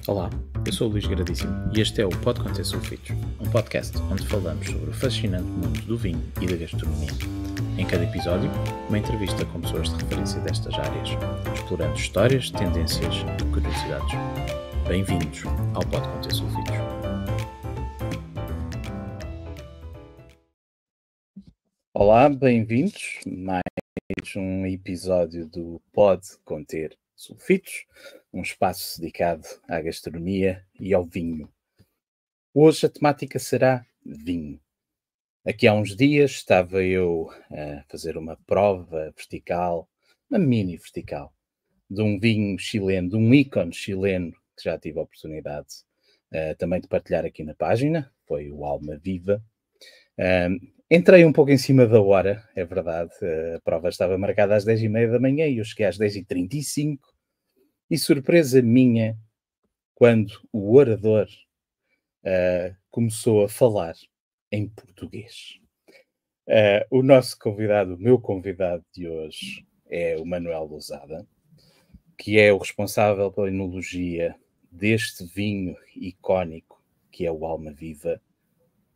Olá, eu sou o Luís Gradíssimo e este é o Pode Conter Sulfitos, um podcast onde falamos sobre o fascinante mundo do vinho e da gastronomia. Em cada episódio, uma entrevista com pessoas de referência destas áreas, explorando histórias, tendências e curiosidades. Bem-vindos ao Pode Conter Sulfitos. Olá, bem-vindos a mais um episódio do Pode Conter Sulfitos, um espaço dedicado à gastronomia e ao vinho. Hoje a temática será vinho. Aqui há uns dias estava eu a fazer uma prova vertical, uma mini vertical, de um vinho chileno, de um ícone chileno, que já tive a oportunidade também de partilhar aqui na página, foi o Alma Viva. Entrei um pouco em cima da hora, é verdade, a prova estava marcada às 10h30 da manhã e eu cheguei às 10h35 e surpresa minha quando o orador começou a falar em português. O nosso convidado, o meu convidado de hoje é o Manuel Lousada, que é o responsável pela enologia deste vinho icónico que é o Alma Viva,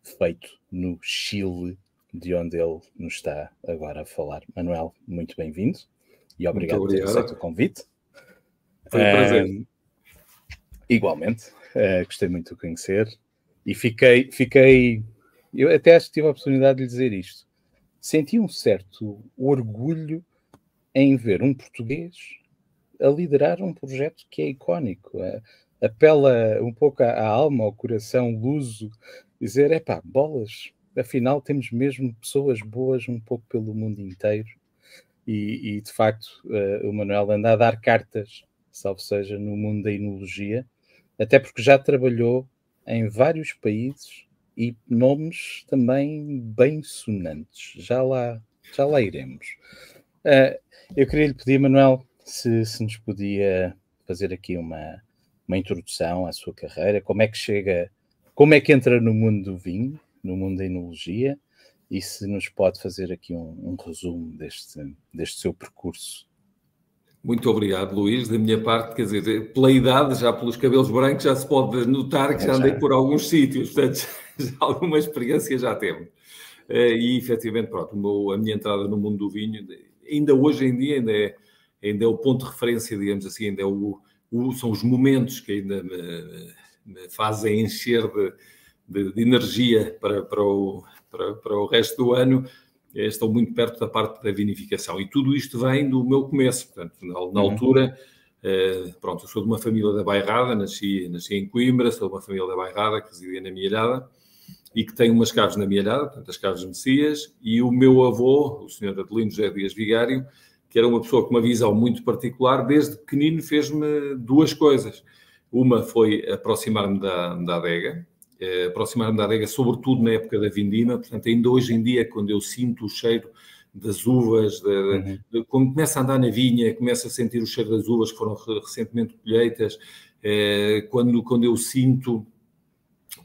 feito no Chile, de onde ele nos está agora a falar. Manuel, muito bem-vindo e obrigado por ter aceito o convite. Foi um prazer. Igualmente, gostei muito de o conhecer e fiquei, eu até acho que tive a oportunidade de lhe dizer isto, senti um certo orgulho em ver um português a liderar um projeto que é icónico, apela um pouco à alma, ao coração luso, dizer, epá, bolas, afinal temos mesmo pessoas boas um pouco pelo mundo inteiro e de facto o Manuel anda a dar cartas, salvo seja, no mundo da enologia, até porque já trabalhou em vários países e nomes também bem sonantes. Já lá iremos. Eu queria lhe pedir, Manuel, se nos podia fazer aqui uma introdução à sua carreira, como é que entra no mundo do vinho, no mundo da enologia, e se nos pode fazer aqui um resumo deste seu percurso. Muito obrigado, Luís. Da minha parte, quer dizer, pela idade, já pelos cabelos brancos, já se pode notar que já andei por alguns sítios, portanto, já alguma experiência já temos. E, efetivamente, pronto, a minha entrada no mundo do vinho, ainda hoje em dia, ainda é o ponto de referência, digamos assim, ainda são os momentos que ainda me fazem encher de energia para o resto do ano. Estou muito perto da parte da vinificação. E tudo isto vem do meu começo. Portanto, na altura, pronto, eu sou de uma família da Bairrada, nasci em Coimbra, sou de uma família da Bairrada que residia na Mielhada e que tem umas caves na Mielhada, portanto, as caves Messias, e o meu avô, o Sr. Adelino José Dias Vigário, que era uma pessoa com uma visão muito particular, desde pequenino fez-me duas coisas. Uma foi aproximar-me da adega, sobretudo na época da vindima, portanto, ainda hoje em dia, quando eu sinto o cheiro das uvas, quando começo a andar na vinha, começo a sentir o cheiro das uvas que foram recentemente colheitas, quando eu sinto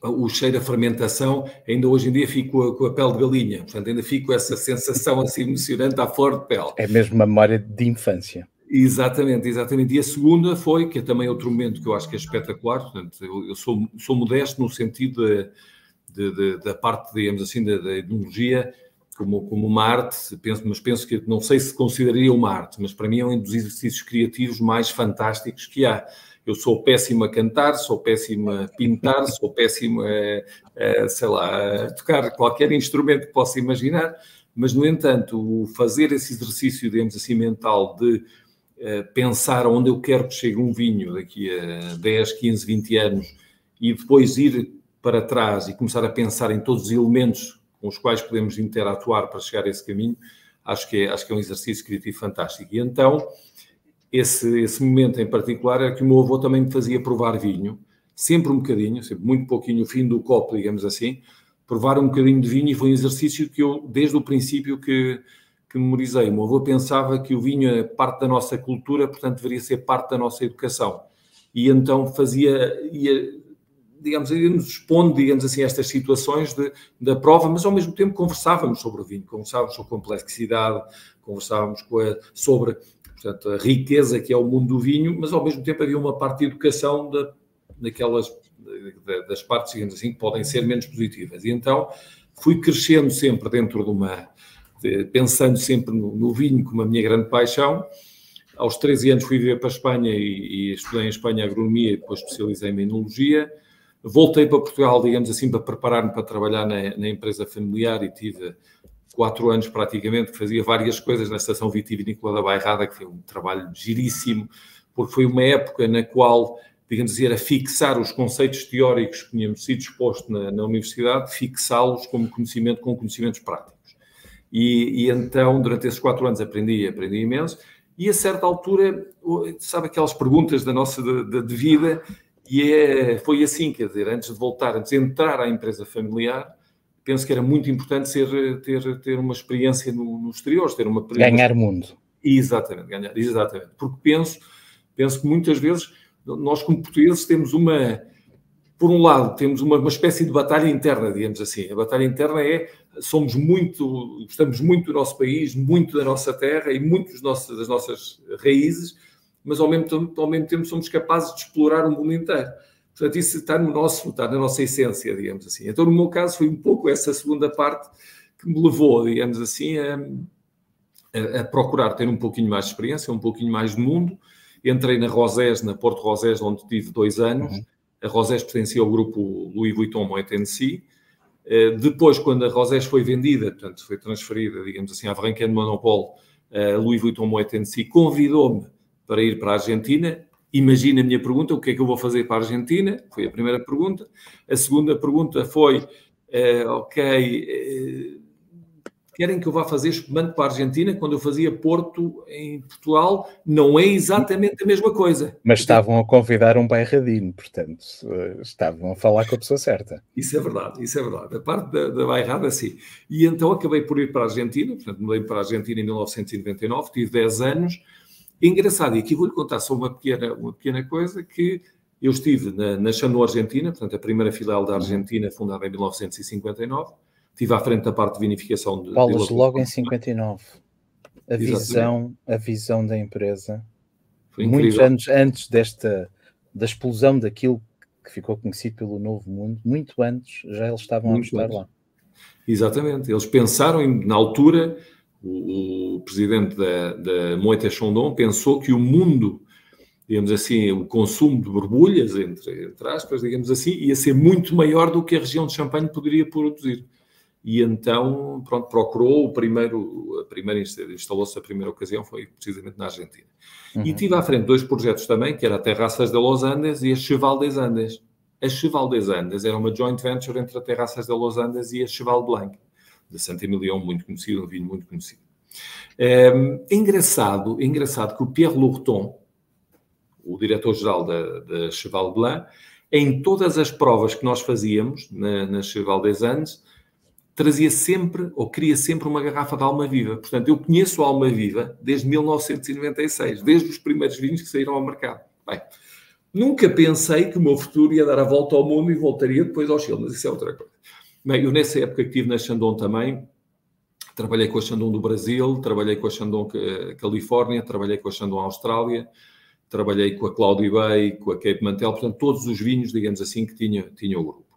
o cheiro da fermentação, ainda hoje em dia fico com a pele de galinha, portanto, ainda fico com essa sensação assim emocionante à flor de pele. É mesmo memória de infância. Exatamente. E a segunda foi, que é também outro momento que eu acho que é espetacular, portanto, eu sou modesto no sentido da parte, digamos assim, da enologia, como uma arte, mas penso que, não sei se consideraria uma arte, mas para mim é um dos exercícios criativos mais fantásticos que há. Eu sou péssimo a cantar, sou péssimo a pintar, sou péssimo a tocar qualquer instrumento que possa imaginar, mas, no entanto, fazer esse exercício, digamos assim, mental de pensar onde eu quero que chegue um vinho daqui a 10, 15, 20 anos e depois ir para trás e começar a pensar em todos os elementos com os quais podemos interatuar para chegar a esse caminho, acho que é um exercício criativo fantástico. E então, esse momento em particular era que o meu avô também me fazia provar vinho, sempre um bocadinho, sempre muito pouquinho, o fim do copo, digamos assim, provar um bocadinho de vinho, e foi um exercício que eu, desde o princípio, que memorizei. O meu avô pensava que o vinho é parte da nossa cultura, portanto deveria ser parte da nossa educação. E então ia-nos expondo, digamos assim, estas situações da prova, mas ao mesmo tempo conversávamos sobre o vinho, conversávamos sobre a complexidade, conversávamos sobre, portanto, a riqueza que é o mundo do vinho, mas ao mesmo tempo havia uma parte de educação das partes, digamos assim, que podem ser menos positivas. E então fui crescendo sempre dentro pensando sempre no vinho como a minha grande paixão. Aos 13 anos fui viver para a Espanha e estudei em Espanha agronomia e depois especializei-me em enologia. Voltei para Portugal, digamos assim, para preparar-me para trabalhar na empresa familiar e tive 4 anos praticamente que fazia várias coisas na Estação Vitivinícola da Bairrada, que foi um trabalho giríssimo, porque foi uma época na qual, digamos assim, era fixar os conceitos teóricos que tínhamos sido expostos na universidade, fixá-los com conhecimentos práticos. E então, durante esses 4 anos, aprendi imenso. E a certa altura, sabe aquelas perguntas de vida, foi assim, quer dizer, antes de entrar à empresa familiar, penso que era muito importante ter uma experiência no exterior, ganhar mundo. Exatamente, exatamente. Porque penso que muitas vezes nós, como portugueses, temos por um lado, temos uma espécie de batalha interna, digamos assim. A batalha interna gostamos muito do nosso país, muito da nossa terra e muito das nossas raízes, mas ao mesmo tempo somos capazes de explorar o mundo inteiro. Portanto, isso está na nossa essência, digamos assim. Então, no meu caso, foi um pouco essa segunda parte que me levou, digamos assim, a procurar ter um pouquinho mais de experiência, um pouquinho mais de mundo. Entrei na Porto Rosés, onde tive 2 anos. Uhum. A Rosés pertencia ao grupo Louis Vuitton Moet Hennessy. Depois, quando a Rosés foi vendida, portanto, foi transferida, digamos assim, à Varenquem de Monopole, a Louis Vuitton Moet Hennessy convidou-me para ir para a Argentina. Imagina a minha pergunta, o que é que eu vou fazer para a Argentina? Foi a primeira pergunta. A segunda pergunta foi, querem que eu vá fazer espumante para a Argentina? Quando eu fazia Porto em Portugal, não é exatamente a mesma coisa. Mas estavam a convidar um bairradino, portanto, estavam a falar com a pessoa certa. Isso é verdade. A parte da bairrada, sim. E então acabei por ir para a Argentina, portanto, mudei para a Argentina em 1999, tive 10 anos. Engraçado, e aqui vou-lhe contar só uma pequena coisa, que eu estive na Chandon Argentina, portanto, a primeira filial da Argentina, fundada em 1959. Estive à frente da parte de vinificação de... Falas logo em 59. A visão da empresa. Foi muitos anos antes da explosão daquilo que ficou conhecido pelo Novo Mundo, muito antes já eles estavam a estar lá. Exatamente. Eles pensaram, na altura, o presidente da Moët & Chandon pensou que o mundo, digamos assim, o consumo de borbulhas, entre aspas, digamos assim, ia ser muito maior do que a região de Champagne poderia produzir. E então, pronto, procurou instalou-se a primeira ocasião, foi precisamente na Argentina. Uhum. E tive à frente 2 projetos também, que era a Terraças de los Andes e a Cheval des Andes. A Cheval des Andes era uma joint venture entre a Terraças de los Andes e a Cheval Blanc, de Saint-Emilion, muito conhecido, um vinho muito conhecido. É engraçado que o Pierre Lurton, o diretor-geral da Cheval Blanc, em todas as provas que nós fazíamos na Cheval des Andes, trazia sempre, ou queria sempre, uma garrafa de Almaviva. Portanto, eu conheço a Almaviva desde 1996, desde os primeiros vinhos que saíram ao mercado. Bem, nunca pensei que o meu futuro ia dar a volta ao mundo e voltaria depois ao Chile, mas isso é outra coisa. Bem, eu nessa época que estive na Chandon também, trabalhei com a Chandon do Brasil, trabalhei com a Chandon Califórnia, trabalhei com a Chandon Austrália, trabalhei com a Cloudy Bay, com a Cape Mantel, portanto, todos os vinhos, digamos assim, que tinha o grupo.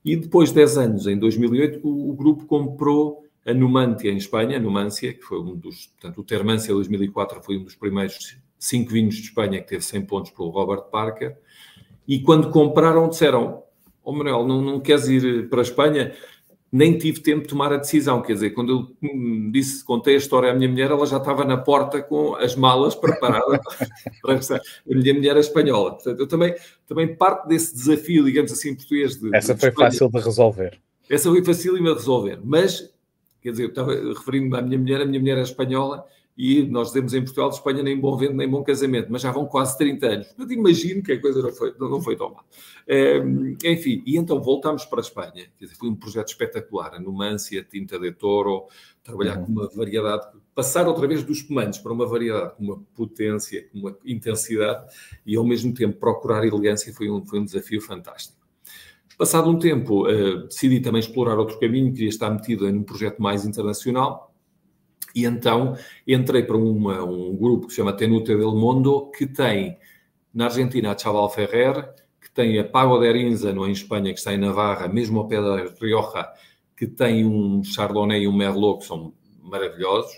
E depois de 10 anos, em 2008, o grupo comprou a Numancia, em Espanha, a Numancia, que foi portanto, o Termancia 2004 foi um dos primeiros 5 vinhos de Espanha que teve 100 pontos pelo Robert Parker. E quando compraram, disseram, Manuel, não queres ir para a Espanha? Nem tive tempo de tomar a decisão, quer dizer, quando eu contei a história à minha mulher, ela já estava na porta com as malas preparadas para regressar. A minha mulher é espanhola, portanto, eu também parte desse desafio, digamos assim, português. Essa foi fácil de resolver. Essa foi facílima de resolver, mas, quer dizer, eu estava referindo-me à minha mulher é espanhola, e nós dizemos em Portugal de Espanha nem bom vento, nem bom casamento, mas já vão quase 30 anos. Portanto, imagino que a coisa não foi tão mal. Enfim, e então voltámos para a Espanha. Quer dizer, foi um projeto espetacular. A Numancia, Tinta de Toro, trabalhar com uma variedade, passar outra vez dos espumantes para uma variedade com uma potência, com uma intensidade e ao mesmo tempo procurar elegância foi um desafio fantástico. Passado um tempo, decidi também explorar outro caminho, queria estar metido num projeto mais internacional. E então entrei para um grupo que se chama Tenuta del Mundo, que tem na Argentina a Chaval Ferrer, que tem a Pago de Arinzano em Espanha, que está em Navarra, mesmo ao pé da Rioja, que tem um Chardonnay e um Merlot, que são maravilhosos.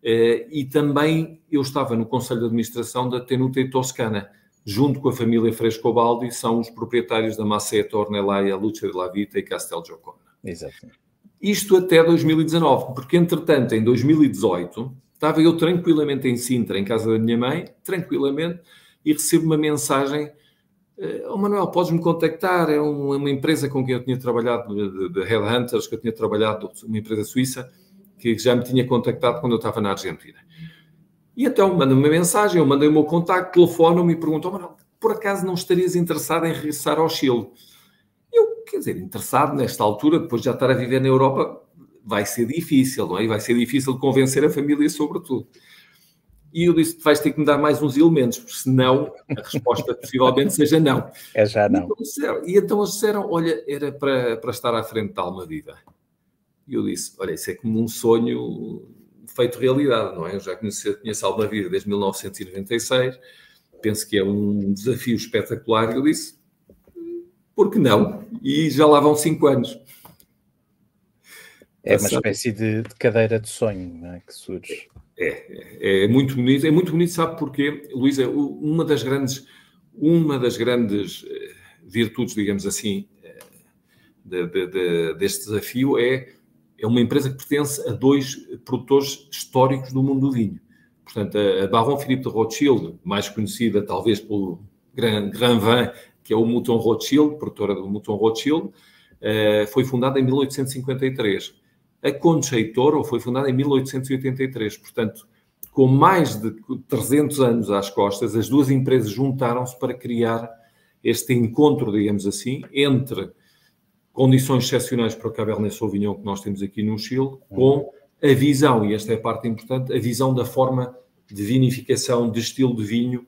E também eu estava no Conselho de Administração da Tenuta Toscana, junto com a família Frescobaldi, são os proprietários da Maceta, Ornellaia, Luce de la Vita e Castelgiacomo. Exatamente. Isto até 2019, porque, entretanto, em 2018, estava eu tranquilamente em Sintra, em casa da minha mãe, tranquilamente, e recebo uma mensagem: Manuel, podes-me contactar? É uma empresa com quem eu tinha trabalhado, de Headhunters, que eu tinha trabalhado, uma empresa suíça, que já me tinha contactado quando eu estava na Argentina. E então manda-me uma mensagem, eu mandei o meu contacto, telefonam-me e perguntam: Manuel, por acaso não estarias interessado em regressar ao Chile? Eu, quer dizer, interessado nesta altura, depois de já estar a viver na Europa, vai ser difícil, não é? E vai ser difícil de convencer a família, sobretudo. E eu disse: vais ter que me dar mais uns elementos, porque senão a resposta possivelmente seja não. É já não. E então eles disseram: olha, era para estar à frente da Almaviva. E eu disse: olha, isso é como um sonho feito realidade, não é? Eu já conheço a Almaviva desde 1996, penso que é um desafio espetacular. E eu disse: por que não? E já lá vão 5 anos. É uma espécie de cadeira de sonho, não é, que surge. É muito bonito, sabe porquê, Luísa? Uma das grandes virtudes, digamos assim, deste desafio é uma empresa que pertence a 2 produtores históricos do mundo do vinho. Portanto, a Baron Philippe de Rothschild, mais conhecida talvez pelo Grand Vin, que é o Mouton Rothschild, produtora do Mouton Rothschild, foi fundada em 1853. A Concha y Toro foi fundada em 1883. Portanto, com mais de 300 anos às costas, as 2 empresas juntaram-se para criar este encontro, digamos assim, entre condições excepcionais para o Cabernet Sauvignon que nós temos aqui no Chile, com a visão, e esta é a parte importante, a visão da forma de vinificação, de estilo de vinho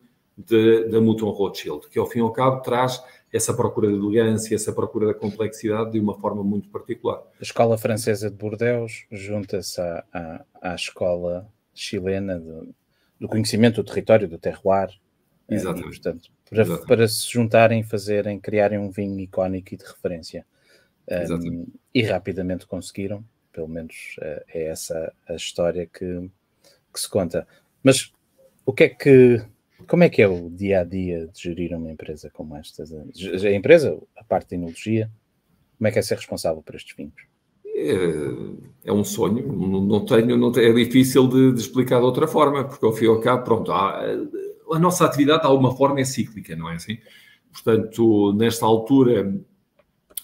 da Mouton Rothschild, que ao fim e ao cabo traz essa procura de elegância, essa procura da complexidade de uma forma muito particular. A escola francesa de Bordeaux junta-se à escola chilena do conhecimento do território, do terroir. Exatamente. E, portanto, para se juntarem, criarem um vinho icónico e de referência. E rapidamente conseguiram, pelo menos é essa a história que se conta. Mas como é que é o dia-a-dia de gerir uma empresa como esta? A empresa, a parte da enologia, como é que é ser responsável por estes vinhos? É um sonho, não tenho, é difícil de explicar de outra forma, porque ao fim e ao cabo, pronto, a nossa atividade de alguma forma é cíclica, não é assim? Portanto, nesta altura,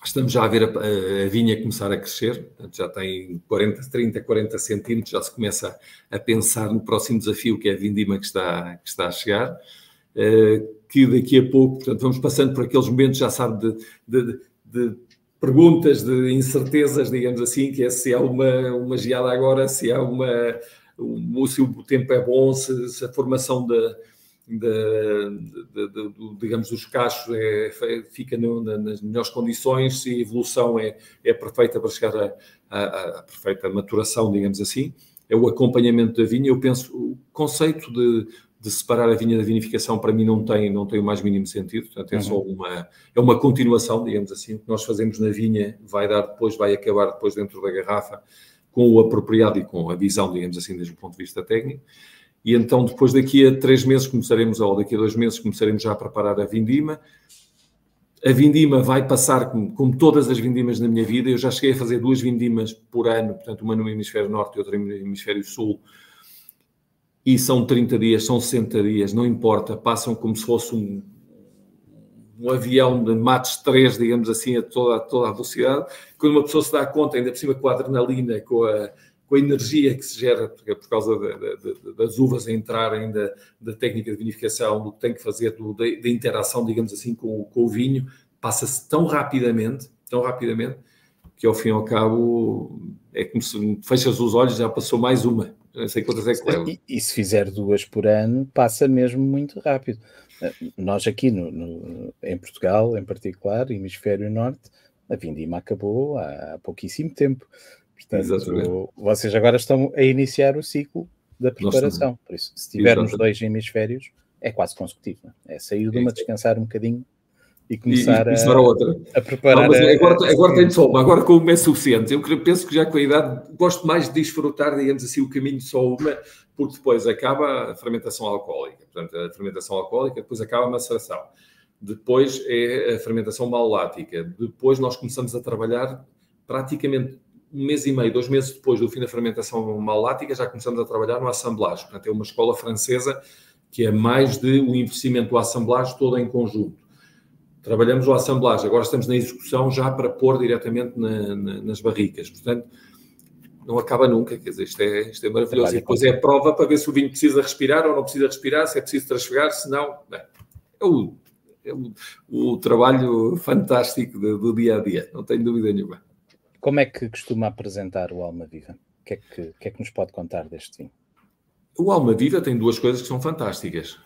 estamos já a ver a vinha começar a crescer, portanto, já tem 40 centímetros, já se começa a pensar no próximo desafio, que é a vindima que está a chegar, que daqui a pouco, portanto, vamos passando por aqueles momentos, já sabe, de perguntas, de incertezas, digamos assim, que é se há uma geada agora, se há se o tempo é bom, se a formação digamos, dos cachos fica nas melhores condições, se a evolução é perfeita para chegar à perfeita maturação, digamos assim. É o acompanhamento da vinha. Eu penso, o conceito de separar a vinha da vinificação, para mim, não tem o mais mínimo sentido. Portanto, é só uma continuação, digamos assim. O que nós fazemos na vinha vai acabar depois dentro da garrafa, com o apropriado e com a visão, digamos assim, desde o ponto de vista técnico. E então, depois daqui a 3 meses ou daqui a 2 meses, começaremos já a preparar a vindima. A vindima vai passar, como todas as vindimas na minha vida, eu já cheguei a fazer 2 vindimas por ano, portanto, uma no hemisfério norte e outra no hemisfério sul, e são 30 dias, são 60 dias, não importa, passam como se fosse um avião de Mach 3, digamos assim, a toda a velocidade. Quando uma pessoa se dá conta, ainda por cima com a adrenalina, com a energia que se gera por causa das uvas a entrarem, da técnica de vinificação, do que tem que fazer, da interação, digamos assim, com o vinho, passa-se tão rapidamente, que ao fim e ao cabo é como se fechas os olhos, já passou mais uma. Não sei quantas é que leva. E se fizer 2 por ano, passa mesmo muito rápido. Nós aqui em Portugal, em particular, hemisfério norte, a vindima acabou há pouquíssimo tempo. Portanto, vocês agora estão a iniciar o ciclo da preparação. Por isso, se tivermos 2 hemisférios, é quase consecutivo. É sair de uma, descansar um bocadinho e começar a outra. A preparar. Não, mas agora tenho só uma, agora com uma é suficiente. Eu penso que já com a idade gosto mais de desfrutar, digamos assim, o caminho de só uma, porque depois acaba a fermentação alcoólica. Portanto, a fermentação alcoólica, depois acaba a maceração. Depois é a fermentação mallática. Depois nós começamos a trabalhar praticamente 1 mês e meio, 2 meses depois do fim da fermentação mallática, já começamos a trabalhar no assemblage. Portanto, é uma escola francesa que é mais de um investimento do assemblage todo em conjunto. Trabalhamos o assemblage, agora estamos na execução já para pôr diretamente nas barricas. Portanto, não acaba nunca, quer dizer, isto é maravilhoso. E depois é a prova para ver se o vinho precisa respirar ou não precisa respirar, se é preciso transfegar, se não... É o trabalho fantástico do dia a dia, não tenho dúvida nenhuma. Como é que costuma apresentar o Almaviva? O que é que nos pode contar deste vinho? O Almaviva tem 2 coisas que são fantásticas.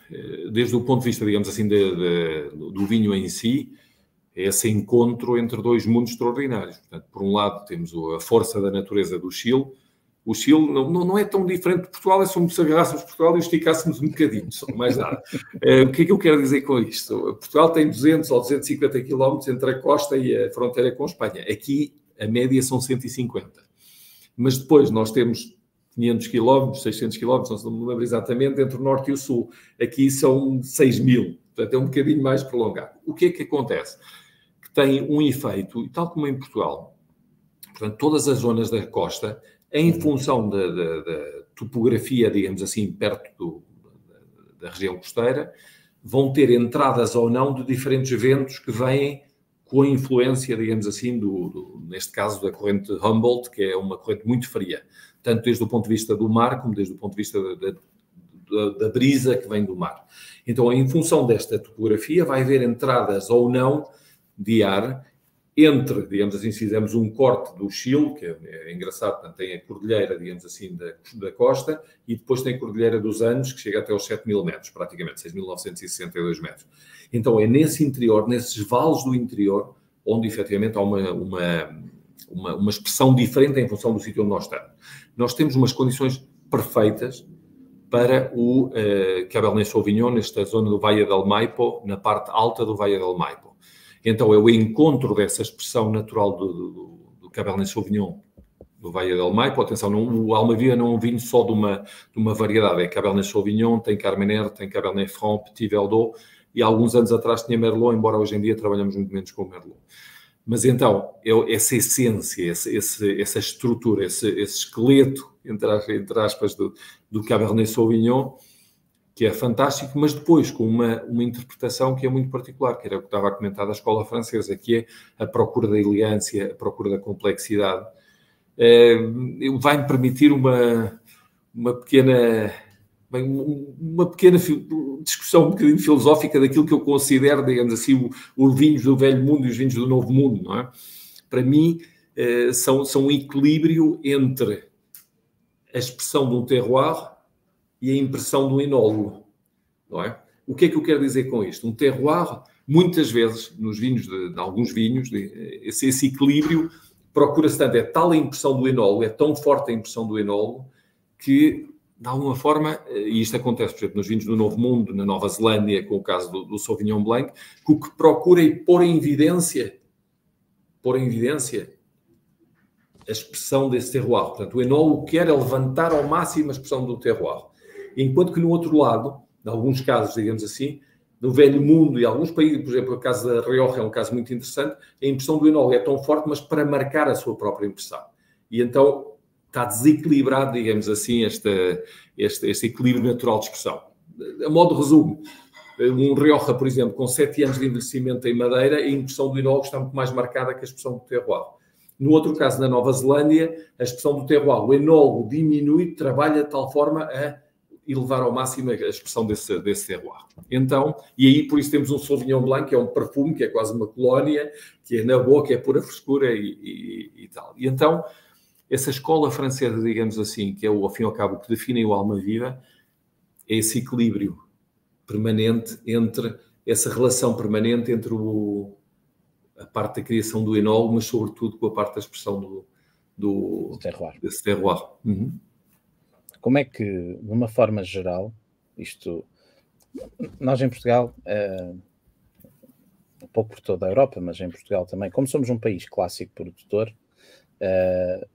Desde o ponto de vista, digamos assim, do vinho em si, é esse encontro entre 2 mundos extraordinários. Portanto, por um lado, temos a força da natureza do Chile. O Chile não é tão diferente de Portugal, é só se agarrássemos Portugal e esticássemos um bocadinho, só mais nada. O que é que eu quero dizer com isto? Portugal tem 200 ou 250 quilómetros entre a costa e a fronteira com a Espanha. Aqui, a média são 150. Mas depois nós temos 500 quilómetros, 600 quilómetros, não me lembro exatamente, entre o norte e o sul. Aqui são 6.000, portanto é um bocadinho mais prolongado. O que é que acontece? Que tem um efeito, e tal como em Portugal, portanto, todas as zonas da costa, em função da topografia, digamos assim, perto da região costeira, vão ter entradas ou não de diferentes ventos que vêm com a influência, digamos assim, neste caso da corrente Humboldt, que é uma corrente muito fria, tanto desde o ponto de vista do mar, como desde o ponto de vista da brisa que vem do mar. Então, em função desta topografia, vai haver entradas ou não de ar entre, digamos assim, se fizermos um corte do Chile, que é engraçado, portanto, tem a cordilheira, digamos assim, da costa, e depois tem a cordilheira dos Andes, que chega até aos 7.000 metros, praticamente, 6.962 metros. Então, é nesse interior, nesses vales do interior, onde, efetivamente, há uma expressão diferente em função do sítio onde nós estamos. Nós temos umas condições perfeitas para o Cabernet Sauvignon, nesta zona do Valle del Maipo, na parte alta do Valle del Maipo. Então, é o encontro dessa expressão natural do Cabernet Sauvignon do Valle del Maipo. Atenção, o Almaviva não é um vinho só de uma variedade. É Cabernet Sauvignon, tem Carmenère, tem Cabernet Franc, Petit Verdot, e há alguns anos atrás tinha Merlot, embora hoje em dia trabalhamos muito menos com o Merlot. Mas então, essa essência, essa estrutura, esse esqueleto, entre aspas, do Cabernet Sauvignon, que é fantástico, mas depois com uma interpretação que é muito particular, que era o que estava a comentar da escola francesa, que é a procura da elegância, a procura da complexidade. Vai-me permitir uma pequena discussão um bocadinho filosófica daquilo que eu considero, digamos assim, os vinhos do velho mundo e os vinhos do novo mundo, não é? Para mim, são um equilíbrio entre a expressão de um terroir e a impressão do enólogo, não é? O que é que eu quero dizer com isto? Um terroir, muitas vezes, nos vinhos, de alguns vinhos, esse equilíbrio procura-se tanto, é tal a impressão do enólogo, é tão forte a impressão do enólogo, que, de alguma forma, e isto acontece, por exemplo, nos vinhos do Novo Mundo, na Nova Zelândia, com o caso do Sauvignon Blanc, que o que procura é pôr em evidência a expressão desse terroir. Portanto, o enólogo quer levantar ao máximo a expressão do terroir. Enquanto que no outro lado, em alguns casos, digamos assim, no velho mundo e alguns países, por exemplo, o caso da Rioja é um caso muito interessante, a impressão do enólogo é tão forte, mas para marcar a sua própria impressão. E então está desequilibrado, digamos assim, este equilíbrio natural de expressão. A modo de resumo, um Rioja, por exemplo, com 7 anos de envelhecimento em madeira, a impressão do enólogo está muito mais marcada que a expressão do terroir. No outro caso, na Nova Zelândia, a expressão do terroir, o enólogo diminui, trabalha de tal forma a elevar ao máximo a expressão desse terroir. Então, e aí por isso temos um Sauvignon Blanc, que é um perfume, que é quase uma colónia, que é na boca, é pura frescura e tal. E então, essa escola francesa, digamos assim, que é ao fim e ao cabo que define o Almaviva, é esse equilíbrio permanente entre, essa relação permanente entre a parte da criação do enólogo, mas sobretudo com a parte da expressão desse terroir. Uhum. Como é que, de uma forma geral, nós em Portugal pouco por toda a Europa, mas em Portugal também, como somos um país clássico produtor,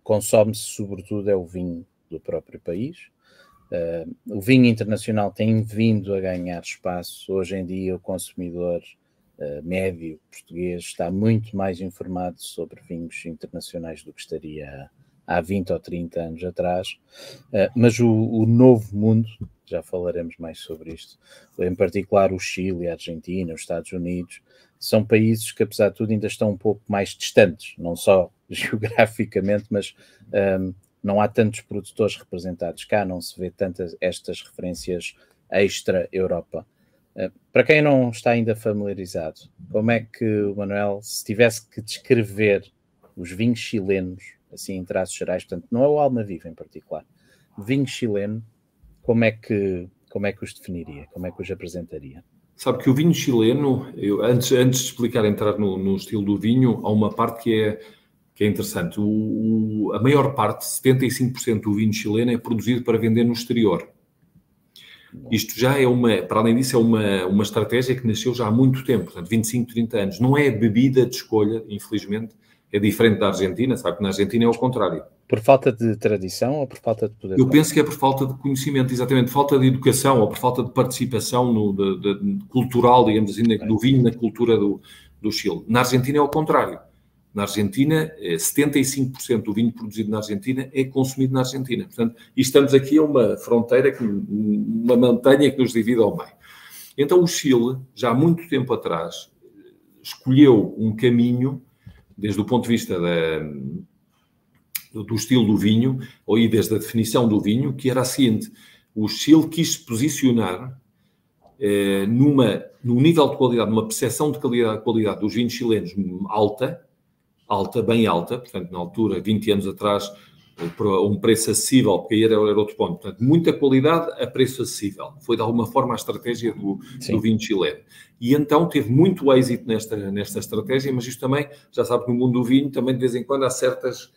consome-se sobretudo o vinho do próprio país. O vinho internacional tem vindo a ganhar espaço. Hoje em dia o consumidor médio português está muito mais informado sobre vinhos internacionais do que estaria há 20 ou 30 anos atrás, mas o novo mundo, já falaremos mais sobre isto, em particular o Chile, a Argentina, os Estados Unidos, são países que, apesar de tudo, ainda estão um pouco mais distantes, não só geograficamente, mas não há tantos produtores representados cá, não se vê tantas estas referências extra-Europa. Para quem não está ainda familiarizado, como é que o Manuel, se tivesse que descrever os vinhos chilenos, assim em traços gerais, portanto, não é o Almaviva em particular, vinho chileno, como é que os definiria? Como é que os apresentaria? Sabe que o vinho chileno, antes de explicar, entrar no estilo do vinho, há uma parte que é interessante. A maior parte, 75% do vinho chileno é produzido para vender no exterior. Isto já é para além disso, é uma estratégia que nasceu já há muito tempo, portanto, 25, 30 anos. Não é bebida de escolha, infelizmente, é diferente da Argentina, sabe que na Argentina é o contrário. Por falta de tradição ou por falta de poder? Eu penso que é por falta de conhecimento, exatamente, falta de educação ou por falta de participação cultural, digamos assim, do vinho na cultura do Chile. Na Argentina é o contrário. Na Argentina, 75% do vinho produzido na Argentina é consumido na Argentina. Portanto, e estamos aqui a uma fronteira, uma montanha que nos divide ao meio. Então, o Chile, já há muito tempo atrás, escolheu um caminho, desde o ponto de vista do estilo do vinho, ou aí desde a definição do vinho, que era a seguinte: o Chile quis se posicionar num nível de qualidade, numa percepção de qualidade dos vinhos chilenos alta, bem alta, portanto, na altura, 20 anos atrás, por um preço acessível, porque aí era outro ponto. Portanto, muita qualidade a preço acessível. Foi, de alguma forma, a estratégia do vinho chileno. E então teve muito êxito nesta estratégia, mas isto também, já sabe que no mundo do vinho, também de vez em quando há certas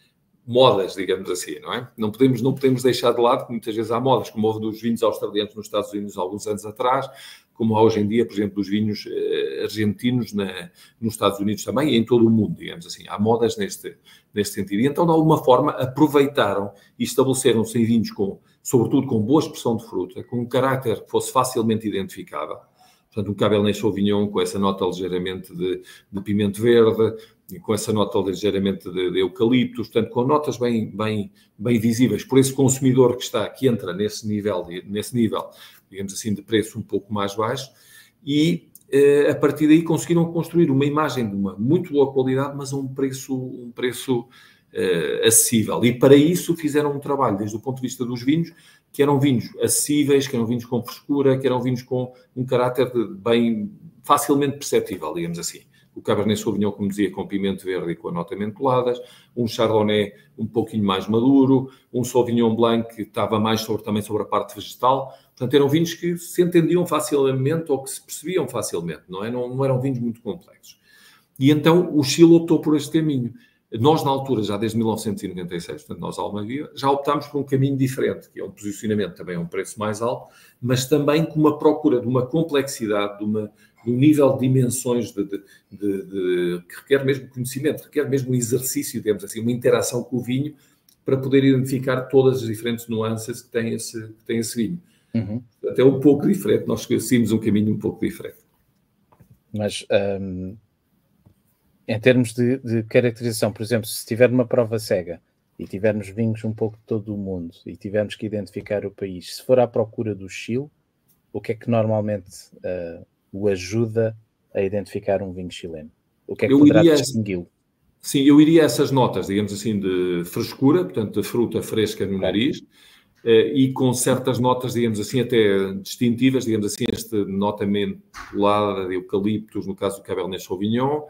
modas, digamos assim, não é? Não podemos deixar de lado que muitas vezes há modas, como houve dos vinhos australianos nos Estados Unidos há alguns anos atrás, como há hoje em dia, por exemplo, dos vinhos argentinos nos Estados Unidos também e em todo o mundo, digamos assim. Há modas neste sentido. E então, de alguma forma, aproveitaram e estabeleceram-se em vinhos, sobretudo com boa expressão de fruta, com um caráter que fosse facilmente identificável. Portanto, um Cabernet Sauvignon com essa nota ligeiramente de pimento verde, e com essa nota ligeiramente de eucalipto, portanto, com notas bem visíveis por esse consumidor que entra nesse nível, digamos assim, de preço um pouco mais baixo, e a partir daí conseguiram construir uma imagem de uma muito boa qualidade, mas a um preço acessível. E para isso fizeram um trabalho, desde o ponto de vista dos vinhos, que eram vinhos acessíveis, que eram vinhos com frescura, que eram vinhos com um caráter bem facilmente perceptível, digamos assim. O Cabernet Sauvignon, como dizia, com pimento verde e com a nota mentoladas, um Chardonnay um pouquinho mais maduro, um Sauvignon Blanc que estava mais também sobre a parte vegetal. Portanto, eram vinhos que se entendiam facilmente ou que se percebiam facilmente, não é? Não eram vinhos muito complexos. E então o Chile optou por este caminho. Nós, na altura, já desde 1996, portanto, nós, Almaviva, já optámos por um caminho diferente, que é um posicionamento também a um preço mais alto, mas também com uma procura de uma complexidade, de um nível de dimensões que requer mesmo conhecimento, requer mesmo um exercício, digamos assim, uma interação com o vinho, para poder identificar todas as diferentes nuances que tem esse vinho. Uhum. Até um pouco diferente, nós seguimos um caminho um pouco diferente. Mas... em termos de caracterização, por exemplo, se estiver numa prova cega e tivermos vinhos um pouco de todo o mundo e tivermos que identificar o país, se for à procura do Chile, o que é que normalmente o ajuda a identificar um vinho chileno? O que é que poderá distingui-lo? Sim, eu iria a essas notas, digamos assim, de frescura, portanto, de fruta fresca no nariz, e com certas notas, digamos assim, até distintivas, digamos assim, esta nota mentolada de eucaliptos, no caso do Cabernet Sauvignon.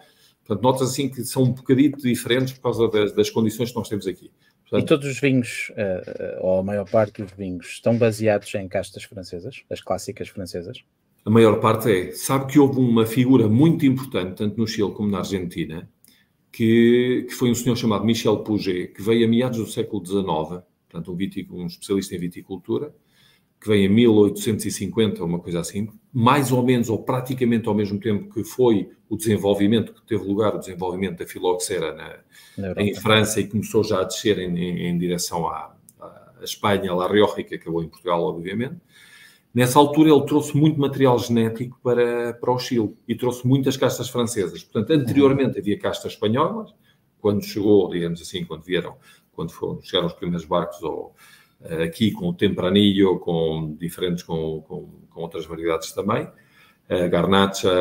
Portanto, notas assim que são um bocadito diferentes por causa das condições que nós temos aqui. Portanto, e todos os vinhos, ou a maior parte dos vinhos, estão baseados em castas francesas, as clássicas francesas? A maior parte é. Sabe que houve uma figura muito importante, tanto no Chile como na Argentina, que foi um senhor chamado Michel Pouget, que veio a meados do século XIX, portanto, um especialista em viticultura, que vem em 1850, uma coisa assim, mais ou menos, ou praticamente ao mesmo tempo que foi o desenvolvimento, que teve lugar o desenvolvimento da filoxera em França e começou já a descer em direção à Espanha, à La Rioja, que acabou em Portugal, obviamente. Nessa altura ele trouxe muito material genético para o Chile e trouxe muitas castas francesas. Portanto, anteriormente havia castas espanholas, quando chegou, digamos assim, quando chegaram os primeiros barcos aqui com o Tempranillo, com outras variedades também, a Garnacha,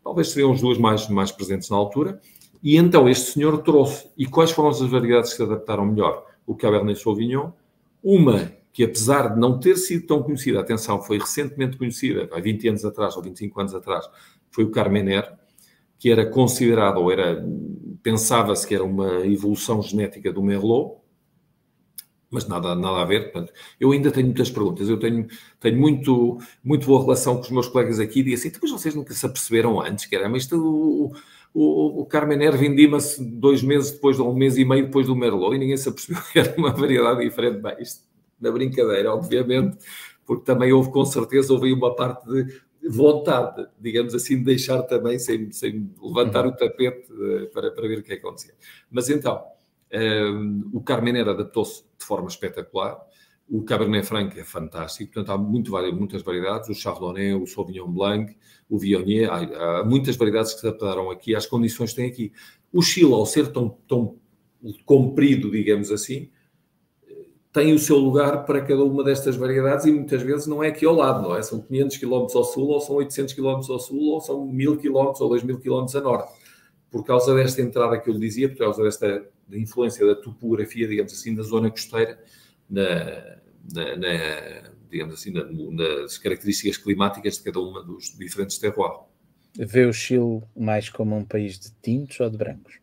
talvez seriam as duas mais presentes na altura, e então este senhor trouxe, e quais foram as variedades que se adaptaram melhor? O Cabernet Sauvignon, uma que apesar de não ter sido tão conhecida, atenção, foi recentemente conhecida, há 20 anos atrás ou 25 anos atrás, foi o Carmener, que era considerado, pensava-se que era uma evolução genética do Merlot, mas nada a ver. Portanto, eu ainda tenho muitas perguntas. Eu tenho muito boa relação com os meus colegas aqui e digo assim, depois vocês nunca se aperceberam antes, que era, mas o Carmener vendima-se 2 meses depois, ou 1 mês e meio depois do Merlot, e ninguém se apercebeu que era uma variedade diferente. Bem, isto na brincadeira, obviamente, porque também houve uma parte de vontade, digamos assim, de deixar também, sem levantar o tapete para ver o que é que acontecia. Mas então, o Carmener adaptou-se de forma espetacular, o Cabernet Franc é fantástico, portanto há muitas variedades, o Chardonnay, o Sauvignon Blanc, o Viognier, há muitas variedades que se adaptaram aqui às condições que tem aqui. O Chile, ao ser tão comprido, digamos assim, tem o seu lugar para cada uma destas variedades e muitas vezes não é aqui ao lado, não é? São 500 km ao sul, ou são 800 km ao sul, ou são 1000 km ou 2000 km a norte. Por causa desta entrada que eu lhe dizia, por causa da influência da topografia, digamos assim, da zona costeira, digamos assim, nas características climáticas de cada uma dos diferentes terroirs. Vê o Chile mais como um país de tintos ou de brancos?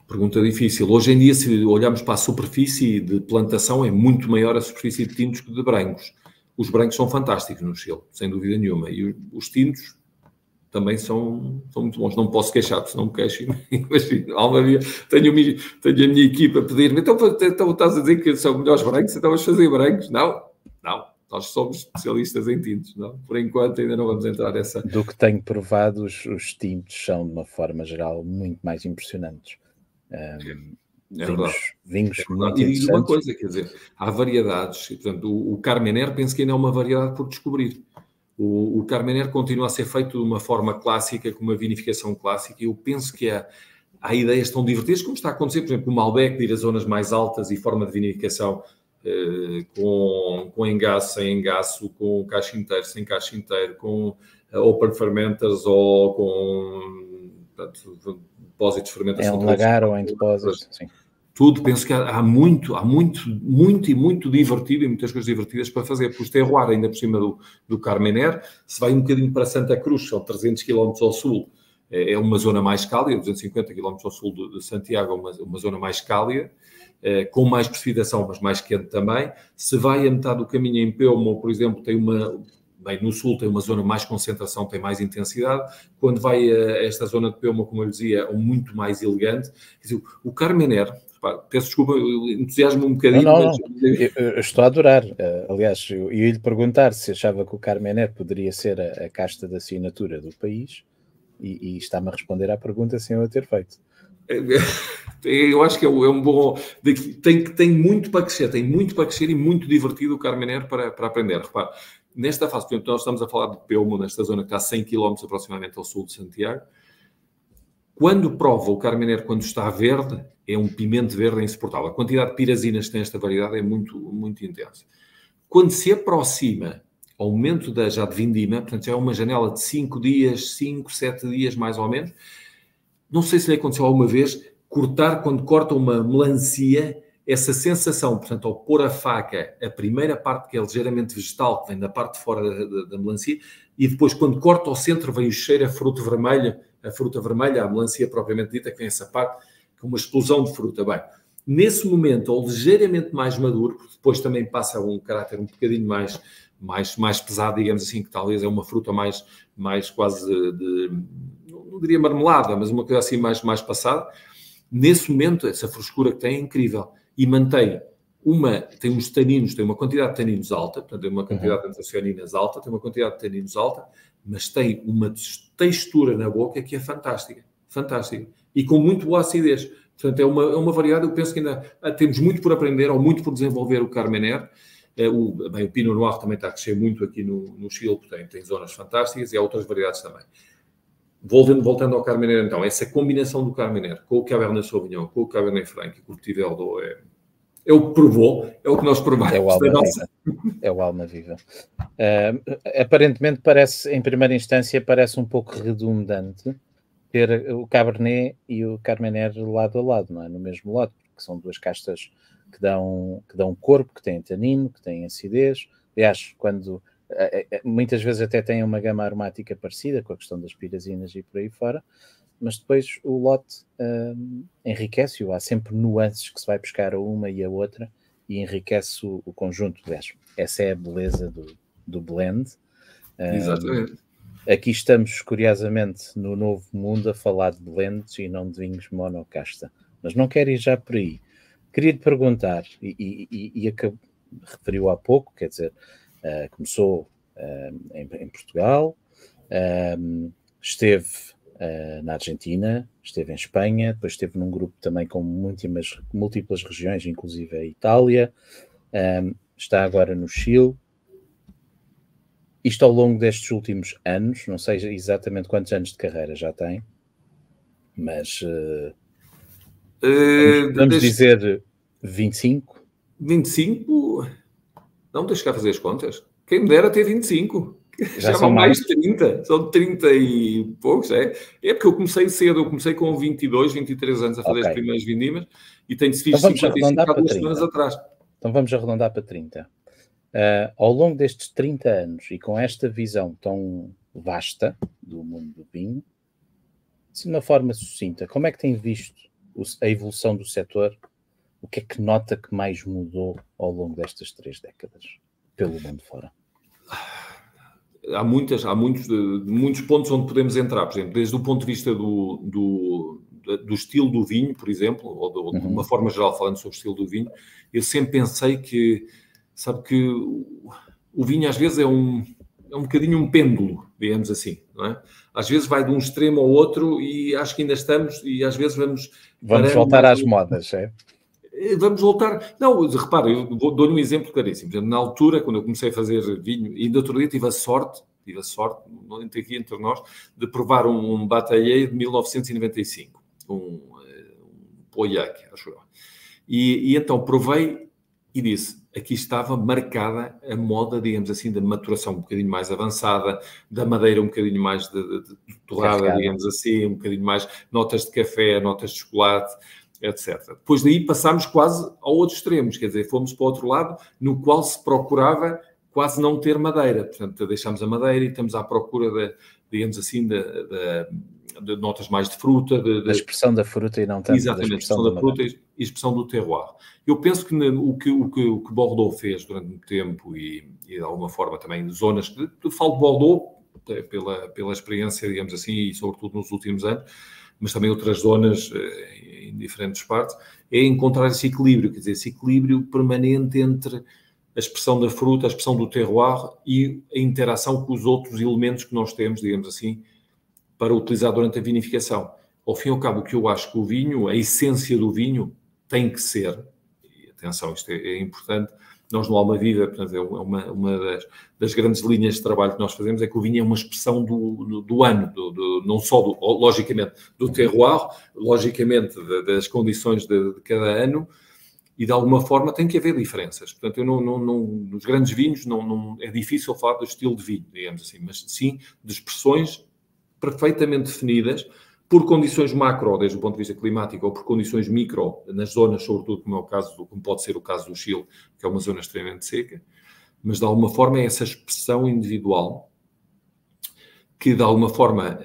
Pergunta difícil. Hoje em dia, se olharmos para a superfície de plantação, é muito maior a superfície de tintos que de brancos. Os brancos são fantásticos no Chile, sem dúvida nenhuma. E os tintos também são muito bons. Não posso queixar, porque senão me queixo. Imagina, tenho a minha equipa a pedir-me, então estás a dizer que são melhores brancos, então vamos fazer brancos? Não. Nós somos especialistas em tintos. Não? Por enquanto ainda não vamos entrar nessa... Do que tenho provado, os tintos são, de uma forma geral, muito mais impressionantes. Vinhos muito interessantes. E digo uma coisa, quer dizer, há variedades. Portanto, o Carmener penso que ainda é uma variedade por descobrir. O Carmener continua a ser feito de uma forma clássica, com uma vinificação clássica, e eu penso que há ideias tão divertidas, como está a acontecer, por exemplo, o Malbec, de ir a zonas mais altas e forma de vinificação com engaço, sem engaço, com caixa inteiro, sem caixa inteiro, com open fermenters ou com depósitos de fermentação. Em lagar ou em depósitos, sim. Tudo, penso que há muito divertido e muitas coisas divertidas para fazer. Por terroir, ainda por cima do Carmener, se vai um bocadinho para Santa Cruz, são 300 km ao sul, é uma zona mais cálida, 250 km ao sul de Santiago, uma zona mais cálida, com mais precipitação, mas mais quente também. Se vai a metade do caminho em Pelmo, por exemplo, no sul tem uma zona mais concentração, tem mais intensidade. Quando vai a esta zona de Pelmo, como eu dizia, é muito mais elegante. Quer dizer, o Carmener, peço desculpa, eu entusiasmo um bocadinho. Não. Eu estou a adorar. Aliás, eu ia lhe perguntar se achava que o Carmener poderia ser a casta de assinatura do país e está-me a responder à pergunta sem eu a ter feito. Eu acho que é um bom... Tem muito para crescer, e muito divertido o Carmener para aprender. Repare, nesta fase, portanto, nós estamos a falar de Pelmo, nesta zona que está a 100 km aproximadamente ao sul de Santiago. Quando prova o Carmener, quando está verde, é um pimento verde insuportável. A quantidade de pirazinas que tem esta variedade é muito, muito intensa. Quando se aproxima ao momento já de vindima, portanto, já é uma janela de 5 dias, 5, 7 dias mais ou menos, não sei se lhe aconteceu alguma vez, quando corta uma melancia, essa sensação, portanto, ao pôr a faca, a primeira parte que é ligeiramente vegetal, que vem da parte de fora da melancia, e depois, quando corta ao centro, vem o cheiro a fruta vermelha, a melancia propriamente dita, que vem essa parte, com uma explosão de fruta. Bem, nesse momento, ou ligeiramente mais maduro, porque depois também passa um caráter um bocadinho mais pesado, digamos assim, que talvez é uma fruta mais quase não diria marmelada, mas uma coisa assim mais passada. Nesse momento, essa frescura que tem é incrível. E mantém tem uns taninos, tem uma quantidade de taninos alta, portanto, tem uma quantidade de antocianinas alta, tem uma quantidade de taninos alta, mas tem uma textura na boca que é fantástica, fantástica. E com muito boa acidez. Portanto, é uma variedade, eu penso que ainda temos muito por aprender, ou muito por desenvolver o Carmener. O Pinot Noir também está a crescer muito aqui no Chile, porque tem zonas fantásticas, e há outras variedades também. Voltando ao Carmener, então, essa combinação do Carmener com o Cabernet Sauvignon, com o Cabernet Franc e com o Petit Verdot é o que provou, é o que nós provamos. É o alma viva. É o alma viva. Aparentemente parece, em primeira instância, parece um pouco redundante ter o Cabernet e o Carmener lado a lado, não é? No mesmo lote, porque são duas castas que dão corpo, que têm tanino, que têm acidez. Aliás, muitas vezes até têm uma gama aromática parecida com a questão das pirazinas e por aí fora, mas depois o lote enriquece-o. Há sempre nuances que se vai buscar a uma e a outra e enriquece o conjunto. Essa é a beleza do blend. Exatamente. Aqui estamos, curiosamente, no Novo Mundo a falar de blends e não de vinhos monocasta. Mas não quero ir já por aí. Queria te perguntar, e referiu há pouco, quer dizer, começou em Portugal, esteve na Argentina, esteve em Espanha, depois esteve num grupo também com múltiplas regiões, inclusive a Itália, está agora no Chile. Isto ao longo destes últimos anos, não sei exatamente quantos anos de carreira já tem, mas vamos dizer 25? 25? Não, deixa cá fazer as contas. Quem me dera ter 25. Já vão mais de 30. São 30 e poucos, é? É porque eu comecei cedo. Eu comecei com 22, 23 anos a fazer as primeiras vindimas e tenho fiz 55 há 2 semanas atrás. Então vamos arredondar para 30. Ao longo destes 30 anos e com esta visão tão vasta do mundo do vinho, de uma forma sucinta, como é que tem visto a evolução do setor? O que é que nota que mais mudou ao longo destas 3 décadas pelo mundo fora? Há muitos pontos onde podemos entrar, por exemplo, desde o ponto de vista do estilo do vinho, por exemplo, ou de uma forma geral, falando sobre o estilo do vinho, eu sempre pensei que o vinho às vezes é um bocadinho um pêndulo, digamos assim, não é? Às vezes vai de um extremo ao outro e acho que ainda estamos, e às vezes vamos voltar às modas, é? Vamos voltar. Não, repara, eu dou-lhe um exemplo claríssimo. Na altura, quando eu comecei a fazer vinho, e no outro dia tive a sorte, aqui entre nós, de provar um Bataillé de 1995, um Pauillac, acho eu. E então provei e disse, aqui estava marcada a moda, digamos assim, da maturação um bocadinho mais avançada, da madeira um bocadinho mais de torrada, digamos assim, um bocadinho mais notas de café, notas de chocolate, etc. Depois daí passámos quase ao outro extremo, quer dizer, fomos para o outro lado, no qual se procurava quase não ter madeira. Portanto, deixámos a madeira e estamos à procura, digamos assim, de notas mais de fruta. Da expressão da fruta e não tanto exatamente, da expressão da fruta e expressão do terroir. Eu penso que o que Bordeaux fez durante muito tempo e de alguma forma também zonas, eu falo de Bordeaux pela experiência, digamos assim, e sobretudo nos últimos anos, mas também outras zonas em diferentes partes, é encontrar esse equilíbrio, quer dizer, esse equilíbrio permanente entre a expressão da fruta, a expressão do terroir e a interação com os outros elementos que nós temos, digamos assim, para utilizar durante a vinificação. Ao fim e ao cabo, o que eu acho que o vinho, a essência do vinho, tem que ser, e atenção, isto é importante, nós no Alma Viva, portanto, é uma das grandes linhas de trabalho que nós fazemos, é que o vinho é uma expressão do ano, não só, logicamente, do terroir, logicamente, das condições de cada ano, e de alguma forma tem que haver diferenças. Portanto, nos grandes vinhos não é difícil falar do estilo de vinho, digamos assim, mas sim de expressões perfeitamente definidas por condições macro, desde o ponto de vista climático, ou por condições micro, nas zonas, sobretudo, como pode ser o caso do Chile, que é uma zona extremamente seca, mas de alguma forma é essa expressão individual que de alguma forma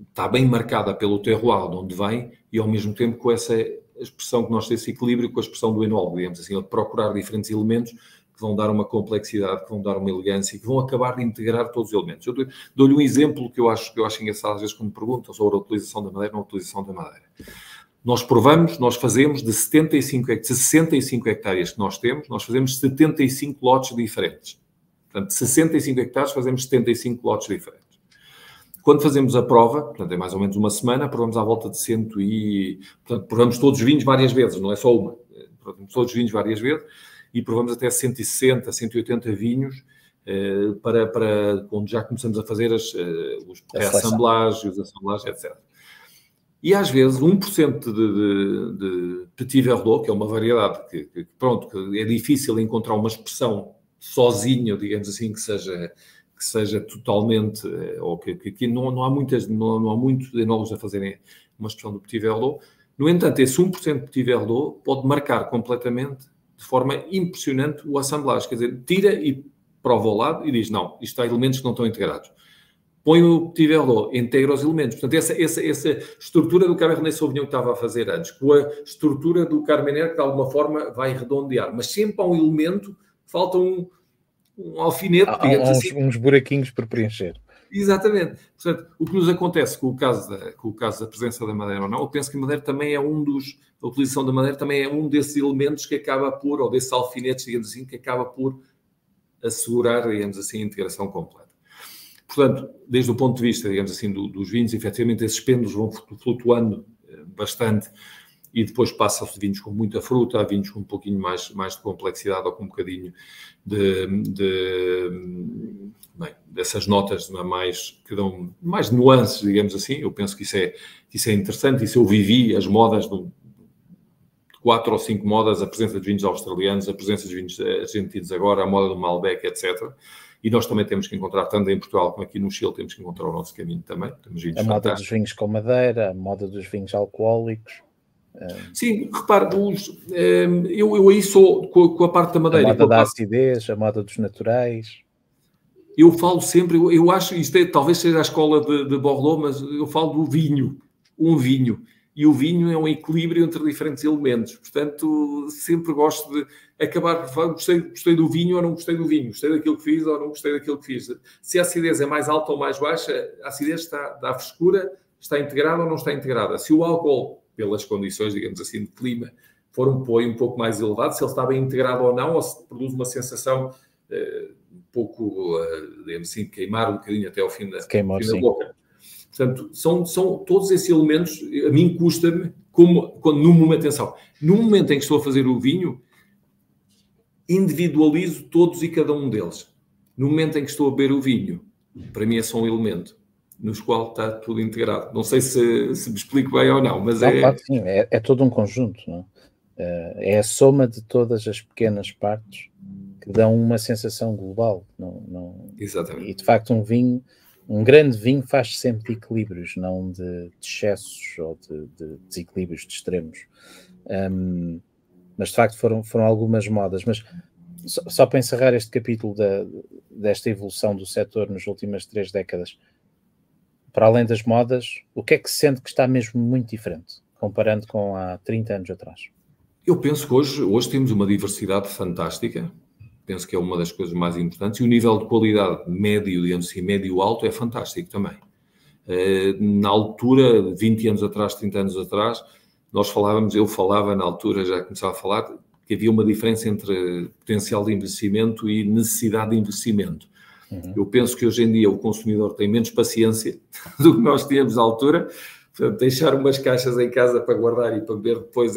está bem marcada pelo terroir de onde vem e ao mesmo tempo com essa expressão que nós temos, esse equilíbrio com a expressão do enólogo, digamos assim, de procurar diferentes elementos que vão dar uma complexidade, que vão dar uma elegância, que vão acabar de integrar todos os elementos. Eu dou-lhe um exemplo que eu acho engraçado às vezes quando me perguntam sobre a utilização da madeira ou a utilização da madeira. Nós provamos, nós fazemos de 65 hectares que nós temos, nós fazemos 75 lotes diferentes. Portanto, de 65 hectares fazemos 75 lotes diferentes. Quando fazemos a prova, portanto, é mais ou menos uma semana, provamos à volta de 100 e... Portanto, provamos todos os vinhos várias vezes, não é só uma. Provamos todos os vinhos várias vezes e provamos até 160, 180 vinhos para onde já começamos a fazer os reassemblagens, os assemblagens, etc. E às vezes 1% de Petit Verdot, que é uma variedade que é difícil encontrar uma expressão sozinha, digamos assim, que seja totalmente, ou que não há muitos enólogos a fazerem uma expressão do Petit Verdot. No entanto, esse 1% de Petit Verdot pode marcar completamente, de forma impressionante, o assemblage. Quer dizer, tira e prova ao lado e diz, não, isto há elementos que não estão integrados. Põe o Petit Verdot, integra os elementos. Portanto, essa estrutura do Cabernet Sauvignon que estava a fazer antes, com a estrutura do Carmenère, que de alguma forma vai redondear. Mas sempre há um elemento, falta um alfinete, digamos assim. Uns buraquinhos por preencher. Exatamente. Portanto, o que nos acontece com o caso da presença da madeira ou não, eu penso que a madeira também é a utilização da madeira também é um desses elementos que acaba por, ou desses alfinetes, digamos assim, que acaba por assegurar, digamos assim, a integração completa. Portanto, desde o ponto de vista, digamos assim, dos vinhos, efetivamente esses pêndulos vão flutuando bastante e depois passa-se de vinhos com muita fruta a vinhos com um pouquinho mais de complexidade ou com um bocadinho dessas notas que dão mais nuances, digamos assim. Eu penso que isso é interessante. Isso eu vivi, as modas de 4 ou 5 modas, a presença de vinhos australianos, a presença de vinhos argentinos agora, a moda do Malbec, etc. E nós também temos que encontrar, tanto em Portugal como aqui no Chile, temos que encontrar o nosso caminho também. Temos vinhos moda dos vinhos com madeira, a moda dos vinhos alcoólicos. Sim, repare, eu aí sou com a parte da madeira. A moda da acidez, a moda dos naturais. Eu falo sempre, eu acho, talvez seja a escola de Bordeaux, mas eu falo do vinho, um vinho. E o vinho é um equilíbrio entre diferentes elementos. Portanto, sempre gosto de acabar por falar, gostei do vinho ou não gostei do vinho, gostei daquilo que fiz ou não gostei daquilo que fiz. Se a acidez é mais alta ou mais baixa, a acidez dá frescura, está integrada ou não está integrada. Se o álcool, pelas condições, digamos assim, de clima, for um pouco mais elevado, se ele está bem integrado ou não, ou se produz uma sensação um pouco, digamos assim, queimar um bocadinho até ao fim da boca. Portanto, são todos esses elementos, a mim custa-me, no momento em que estou a fazer o vinho, individualizo todos e cada um deles. No momento em que estou a beber o vinho, para mim é só um elemento, nos qual está tudo integrado. Não sei se me explico bem ou não, mas claro que sim, é todo um conjunto, não é? É a soma de todas as pequenas partes que dão uma sensação global. Exatamente. E, de facto, um grande vinho faz sempre de equilíbrios, não de excessos ou de desequilíbrios de extremos. Mas, de facto, foram algumas modas. Mas, só para encerrar este capítulo desta evolução do setor nas últimas 3 décadas, para além das modas, o que é que se sente que está mesmo muito diferente, comparando com há 30 anos atrás? Eu penso que hoje temos uma diversidade fantástica. Penso que é uma das coisas mais importantes. E o nível de qualidade médio, digamos assim, médio-alto, é fantástico também. Na altura, 20 anos atrás, 30 anos atrás, eu falava na altura, já começava a falar, que havia uma diferença entre potencial de envelhecimento e necessidade de envelhecimento. Uhum. Eu penso que hoje em dia o consumidor tem menos paciência do que nós tínhamos à altura. Portanto, deixar umas caixas em casa para guardar e para beber depois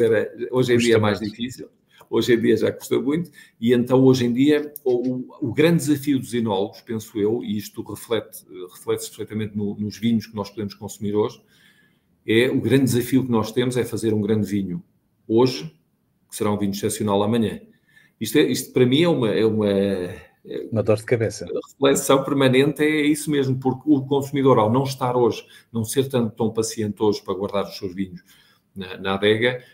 hoje em dia é mais difícil. Hoje em dia já custa muito, e então hoje em dia o grande desafio dos enólogos, penso eu, e isto reflete-se perfeitamente nos vinhos que nós podemos consumir hoje, o grande desafio que nós temos é fazer um grande vinho hoje, que será um vinho excepcional amanhã. Isto para mim é uma dor de cabeça. A reflexão permanente é isso mesmo, porque o consumidor, ao não estar hoje, não ser tão paciente hoje para guardar os seus vinhos na adega,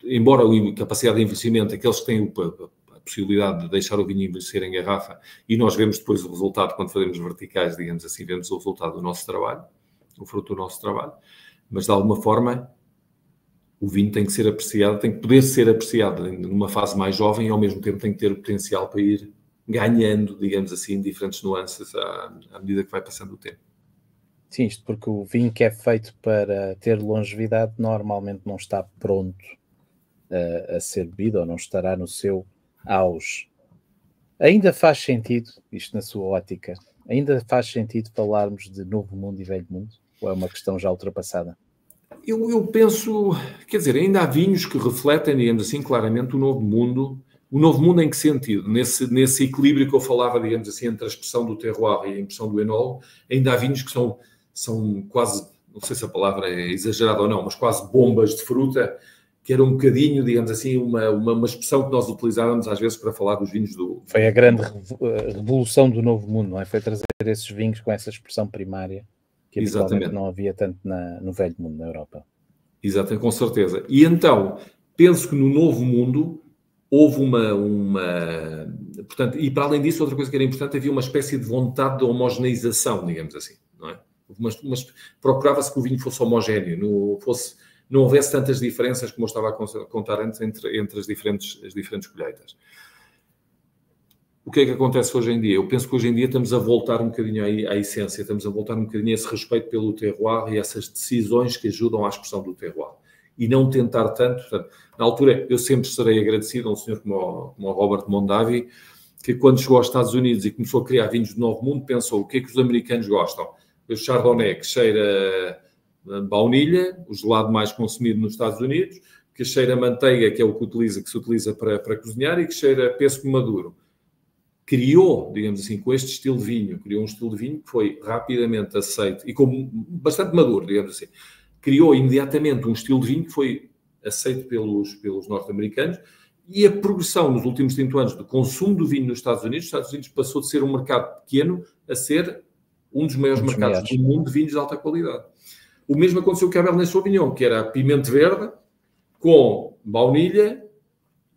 embora a capacidade de envelhecimento, aqueles que têm a possibilidade de deixar o vinho envelhecer em garrafa, e nós vemos depois o resultado quando fazemos verticais, digamos assim, vemos o resultado do nosso trabalho, o fruto do nosso trabalho, mas de alguma forma o vinho tem que ser apreciado, tem que poder ser apreciado numa fase mais jovem e ao mesmo tempo tem que ter o potencial para ir ganhando, digamos assim, diferentes nuances à medida que vai passando o tempo. Sim, isto porque o vinho que é feito para ter longevidade normalmente não está pronto a ser bebido, ou não estará no seu auge. Ainda faz sentido, isto na sua ótica, ainda faz sentido falarmos de novo mundo e velho mundo? Ou é uma questão já ultrapassada? Eu penso, quer dizer, ainda há vinhos que refletem, digamos assim, claramente o novo mundo. O novo mundo em que sentido? Nesse equilíbrio que eu falava, digamos assim, entre a expressão do terroir e a impressão do enólogo, ainda há vinhos que são quase, não sei se a palavra é exagerada ou não, mas quase bombas de fruta, que era um bocadinho, digamos assim, uma expressão que nós utilizávamos às vezes para falar dos vinhos do... Foi a grande revolução do novo mundo, não é? Foi trazer esses vinhos com essa expressão primária que habitualmente não havia tanto no velho mundo, na Europa. Exatamente, com certeza. E então, penso que no novo mundo houve portanto, e para além disso, outra coisa que era importante, havia uma espécie de vontade de homogeneização, digamos assim, não é? Procurava-se que o vinho fosse homogéneo, não houvesse tantas diferenças, como eu estava a contar antes, entre as diferentes colheitas. O que é que acontece hoje em dia? Eu penso que hoje em dia estamos a voltar um bocadinho à essência, estamos a voltar um bocadinho a esse respeito pelo terroir e essas decisões que ajudam à expressão do terroir. E não tentar tanto. Portanto, na altura, eu sempre serei agradecido a um senhor como o Robert Mondavi, que quando chegou aos Estados Unidos e começou a criar vinhos do Novo Mundo, pensou o que é que os americanos gostam? O Chardonnay, que cheira baunilha, o gelado mais consumido nos Estados Unidos, que cheira manteiga, que é o que se utiliza para cozinhar, e que cheira pêssego maduro. Criou, digamos assim, com este estilo de vinho, criou um estilo de vinho que foi rapidamente aceito e como bastante maduro, digamos assim. Criou imediatamente um estilo de vinho que foi aceito pelos norte-americanos e a progressão nos últimos 30 anos do consumo do vinho nos Estados Unidos passou de ser um mercado pequeno a ser um dos maiores mercados do mundo de vinhos de alta qualidade. O mesmo aconteceu com o Cabernet Sauvignon, que era pimento verde com baunilha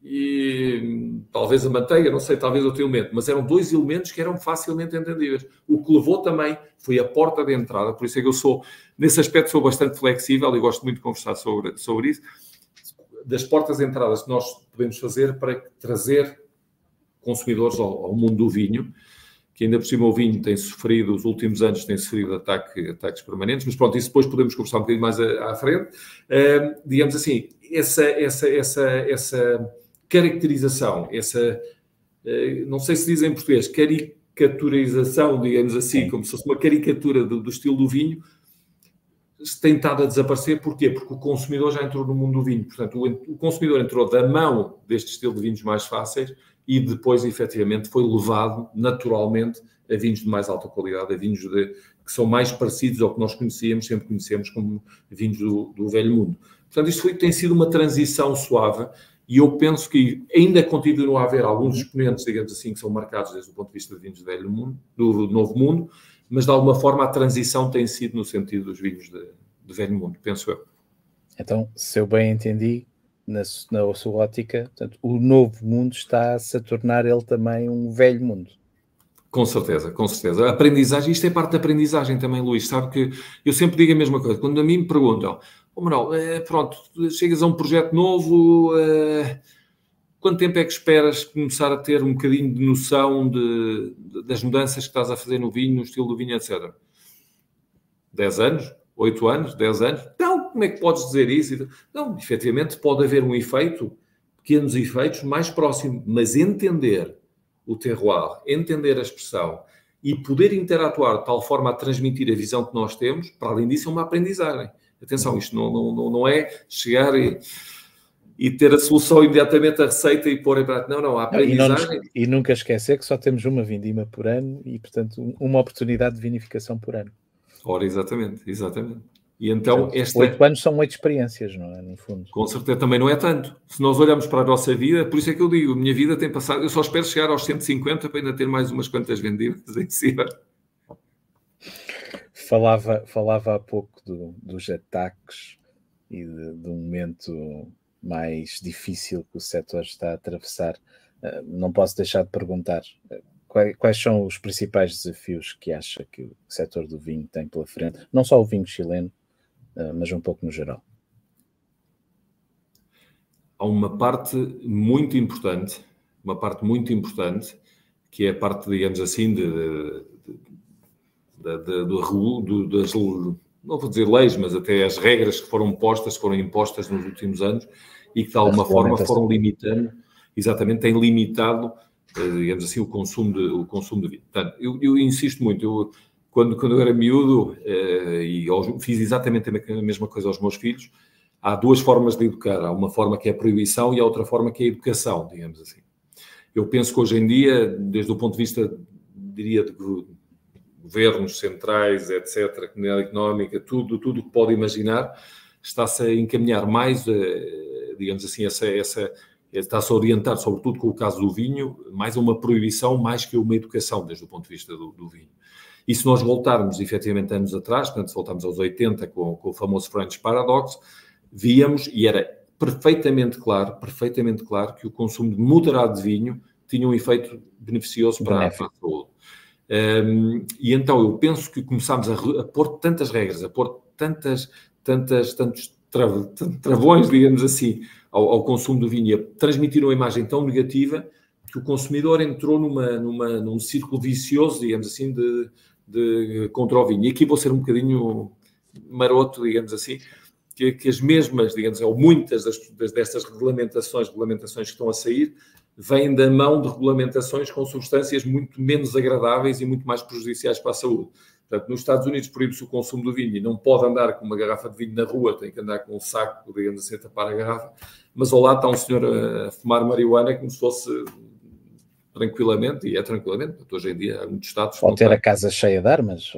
e talvez a manteiga, não sei, talvez outro elemento, mas eram dois elementos que eram facilmente entendíveis. O que levou também foi a porta de entrada, por isso é que eu nesse aspecto sou bastante flexível e gosto muito de conversar sobre isso, das portas de entradas que nós podemos fazer para trazer consumidores ao mundo do vinho, que ainda por cima o vinho tem sofrido, os últimos anos tem sofrido ataques permanentes, mas pronto, isso depois podemos conversar um bocadinho mais à frente. Digamos assim, essa caracterização, não sei se diz em português, caricaturização, digamos assim, como se fosse uma caricatura do estilo do vinho, tem estado a desaparecer. Porquê? Porque o consumidor já entrou no mundo do vinho. Portanto, o consumidor entrou da mão deste estilo de vinhos mais fáceis e depois, efetivamente, foi levado naturalmente a vinhos de mais alta qualidade, a vinhos que são mais parecidos ao que nós sempre conhecemos como vinhos do velho mundo. Portanto, isto tem sido uma transição suave e eu penso que ainda continua a haver alguns exponentes, digamos assim, que são marcados desde o ponto de vista de vinhos do novo mundo, mas de alguma forma a transição tem sido no sentido dos vinhos de velho mundo, penso eu. Então, se eu bem entendi, na sua ótica, portanto, o novo mundo está-se a tornar ele também um velho mundo. Com certeza, com certeza. A aprendizagem, isto é parte da aprendizagem também, Luís. Sabe que eu sempre digo a mesma coisa. Quando a mim me perguntam, Manuel, pronto, chegas a um projeto novo, quanto tempo é que esperas começar a ter um bocadinho de noção das mudanças que estás a fazer no vinho, no estilo do vinho, etc. 10 anos? 8 anos? 10 anos? Não, como é que podes dizer isso? Não, efetivamente pode haver um efeito, pequenos efeitos, mais próximo, mas entender o terroir, entender a expressão e poder interatuar de tal forma a transmitir a visão que nós temos, para além disso é uma aprendizagem. Atenção, isto não é chegar e ter a solução imediatamente, a receita e pôr em prática. Não, a aprendizagem... E nunca esquecer que só temos uma vindima por ano e, portanto, uma oportunidade de vinificação por ano. Ora, exatamente. E então, 8 anos são 8 experiências, não é? No fundo. Com certeza, também não é tanto. Se nós olharmos para a nossa vida, por isso é que eu digo, a minha vida tem passado, eu só espero chegar aos 150 para ainda ter mais umas quantas vendidas em cima. Falava há pouco dos ataques e de um momento mais difícil que o setor está a atravessar. Não posso deixar de perguntar quais são os principais desafios que acha que o setor do vinho tem pela frente, não só o vinho chileno, mas um pouco no geral. Há uma parte muito importante, que é a parte, digamos assim, das, não vou dizer leis, mas até as regras que foram impostas nos últimos anos e que de alguma forma foram limitando, exatamente, têm limitado, digamos assim, o consumo de vinho. Portanto, eu insisto muito, quando eu era miúdo, e fiz exatamente a mesma coisa aos meus filhos, há duas formas de educar. Há uma forma que é a proibição e há outra forma que é a educação, digamos assim. Eu penso que hoje em dia, desde o ponto de vista, diria, de governos centrais, etc., comunidade económica, tudo o que pode imaginar, está-se a encaminhar mais, digamos assim, está-se a orientar, sobretudo com o caso do vinho, mais a uma proibição, mais que uma educação, desde o ponto de vista do vinho. E se nós voltarmos, efetivamente, anos atrás, portanto, se voltarmos aos 80, com o famoso French Paradox, víamos, e era perfeitamente claro, que o consumo moderado de vinho tinha um efeito beneficioso para a saúde. E então eu penso que começámos a pôr tantas regras, a pôr tantos travões, digamos assim, ao consumo do vinho, e a transmitir uma imagem tão negativa que o consumidor entrou num círculo vicioso, digamos assim, de contra o vinho. E aqui vou ser um bocadinho maroto, digamos assim, que as mesmas, digamos, ou muitas destas regulamentações que estão a sair, vêm da mão de regulamentações com substâncias muito menos agradáveis e muito mais prejudiciais para a saúde. Portanto, nos Estados Unidos proíbe-se o consumo do vinho e não pode andar com uma garrafa de vinho na rua, tem que andar com um saco, digamos assim, a tapar a garrafa, mas ao lado está um senhor a fumar marihuana como se fosse tranquilamente, e é tranquilamente, porque hoje em dia há muitos estados... Pode ter a casa cheia de armas.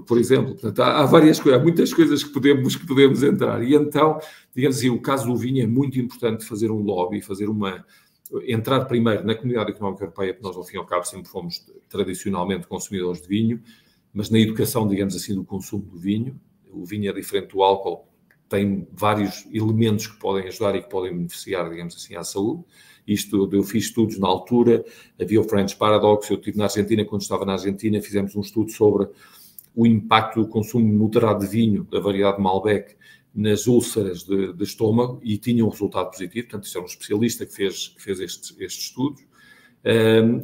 Por exemplo, portanto, há várias coisas, há muitas coisas que podemos entrar. E então, digamos assim, o caso do vinho é muito importante fazer um lobby, entrar primeiro na Comunidade Económica Europeia, porque nós, ao fim e ao cabo, sempre fomos tradicionalmente consumidores de vinho, mas na educação, digamos assim, do consumo do vinho. O vinho é diferente do álcool, tem vários elementos que podem ajudar e que podem beneficiar, digamos assim, à saúde. Eu fiz estudos na altura, havia o French Paradox, eu estive na Argentina, quando estava na Argentina, fizemos um estudo sobre o impacto do consumo moderado de vinho, da variedade Malbec, nas úlceras de estômago, e tinha um resultado positivo. Portanto, isso era um especialista que fez estes estudos.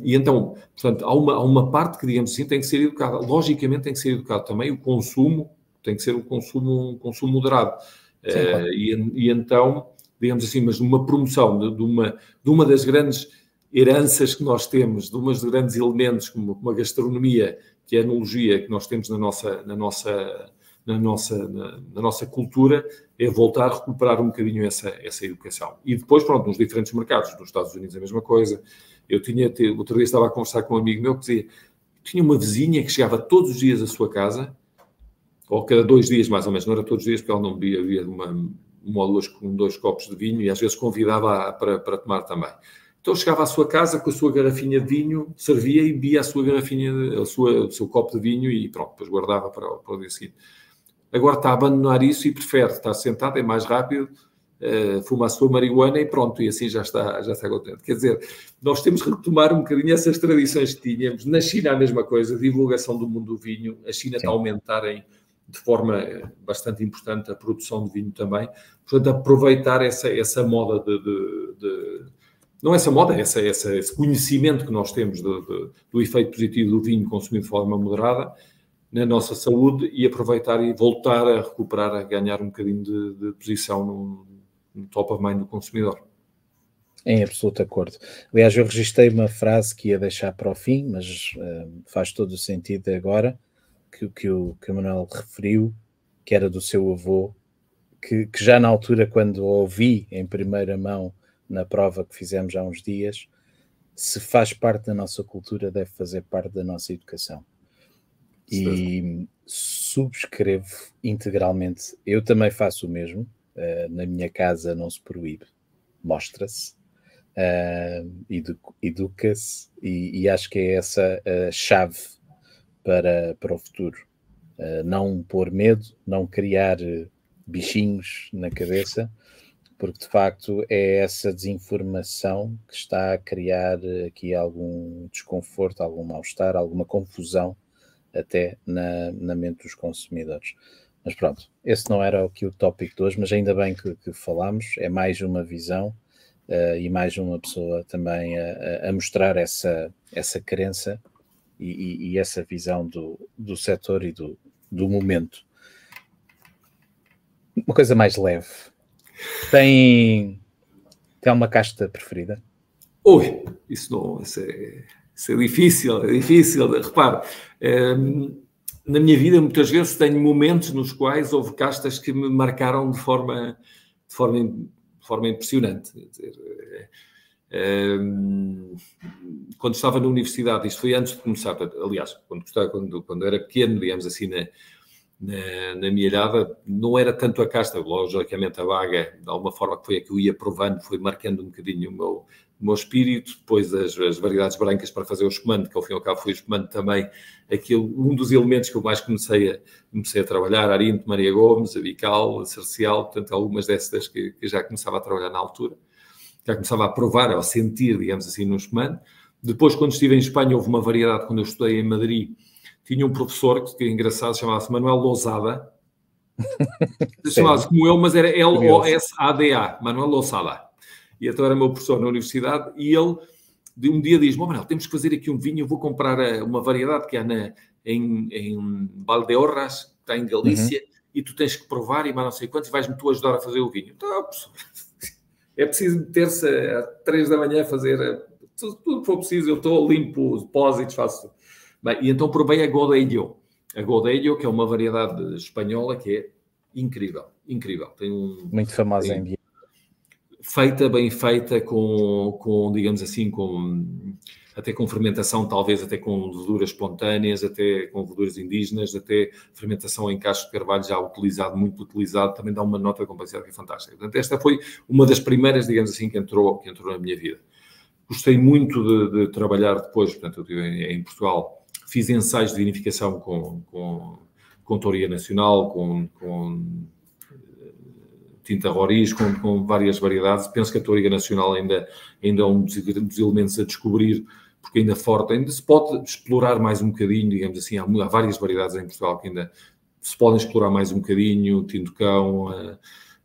E então, portanto, há uma parte que, digamos assim, tem que ser educada. Logicamente tem que ser educado também o consumo, tem que ser um consumo moderado. Sim, claro. E então, digamos assim, mas numa promoção de uma das grandes heranças que nós temos, de umas dos grandes elementos, como a gastronomia, que é a enologia que nós temos na nossa cultura, é voltar a recuperar um bocadinho essa educação. E depois, pronto, nos diferentes mercados, nos Estados Unidos a mesma coisa. Outro dia estava a conversar com um amigo meu que dizia, tinha uma vizinha que chegava todos os dias à sua casa, ou cada 2 dias mais ou menos, não era todos os dias, porque ela não bebia uma ou duas com 2 copos de vinho, e às vezes convidava para tomar também. Então chegava à sua casa com a sua garrafinha de vinho, servia e bebia a sua garrafinha, o seu copo de vinho e pronto, depois guardava para o dia seguinte. Agora está a abandonar isso e prefere estar sentado, é mais rápido, fuma a sua marihuana e pronto, e assim já está contente. Quer dizer, nós temos que retomar um bocadinho essas tradições que tínhamos. Na China a mesma coisa, divulgação do mundo do vinho. A China está a aumentar de forma bastante importante a produção de vinho também. Portanto, aproveitar essa moda não essa moda, esse conhecimento que nós temos do efeito positivo do vinho consumido de forma moderada na nossa saúde, e aproveitar e voltar a recuperar, a ganhar um bocadinho de posição no top of mind do consumidor. Em absoluto acordo. Aliás, eu registrei uma frase que ia deixar para o fim, mas faz todo o sentido agora, que o Manuel referiu, que era do seu avô, que já na altura, quando ouvi em primeira mão na prova que fizemos há uns dias, se faz parte da nossa cultura, deve fazer parte da nossa educação. E subscrevo integralmente. Eu também faço o mesmo. Na minha casa não se proíbe, mostra-se, educa-se, e acho que é essa a chave para o futuro. Não pôr medo, não criar bichinhos na cabeça, porque de facto é essa desinformação que está a criar aqui algum desconforto, algum mal-estar, alguma confusão até na mente dos consumidores. Mas pronto, esse não era aqui o tópico de hoje, mas ainda bem que falámos, é mais uma visão e mais uma pessoa também a mostrar essa crença e essa visão do setor e do momento. Uma coisa mais leve. Tem uma casta preferida? Ui, isso é difícil, é difícil. Repare, na minha vida muitas vezes tenho momentos nos quais houve castas que me marcaram de forma impressionante. Quer dizer, quando estava na universidade, isto foi antes de começar, aliás, quando era pequeno, digamos assim, na minha idade, não era tanto a casta, logicamente a vaga, de alguma forma que foi a que eu ia provando, foi marcando um bocadinho o meu espírito, depois as variedades brancas para fazer o espumante, que ao fim e ao cabo foi o espumante também, um dos elementos que eu mais comecei a trabalhar, Arinto, Maria Gomes, a Bical, a Cercial, portanto algumas dessas que já começava a trabalhar na altura, já começava a provar, a sentir, digamos assim, no espumante. Depois, quando estive em Espanha, houve uma variedade, quando eu estudei em Madrid, tinha um professor que é engraçado, chamava-se Manuel Lousada. Chamava-se como eu, mas era L-O-S-A-D-A, Manuel Lousada. E então era meu professor na universidade e ele, um dia, diz-me: Manuel, temos que fazer aqui um vinho, eu vou comprar uma variedade que há em Valdeorras, que está em Galícia, e tu tens que provar, e mais não sei quantos, vais-me tu ajudar a fazer o vinho. Então, professor, é preciso meter-se às 3 da manhã a fazer tudo que for preciso, eu estou limpo os depósitos, faço. Bem, e então provei a Godello. A Godello, que é uma variedade espanhola que é incrível, incrível. Muito famosa em dia. Bem feita, com digamos assim, até com fermentação, talvez até com leveduras espontâneas, até com leveduras indígenas, até fermentação em cachos de carvalho já muito utilizado, também dá uma nota de complexidade que é fantástica. Portanto, esta foi uma das primeiras, digamos assim, que entrou na minha vida. Gostei muito de trabalhar depois, portanto, eu estive em Portugal, fiz ensaios de vinificação com Touriga Nacional, com tinta roriz, com várias variedades. Penso que a Touriga Nacional ainda é um dos elementos a descobrir, porque ainda se pode explorar mais um bocadinho, digamos assim, há várias variedades em Portugal que ainda se podem explorar mais um bocadinho, o Tinto Cão,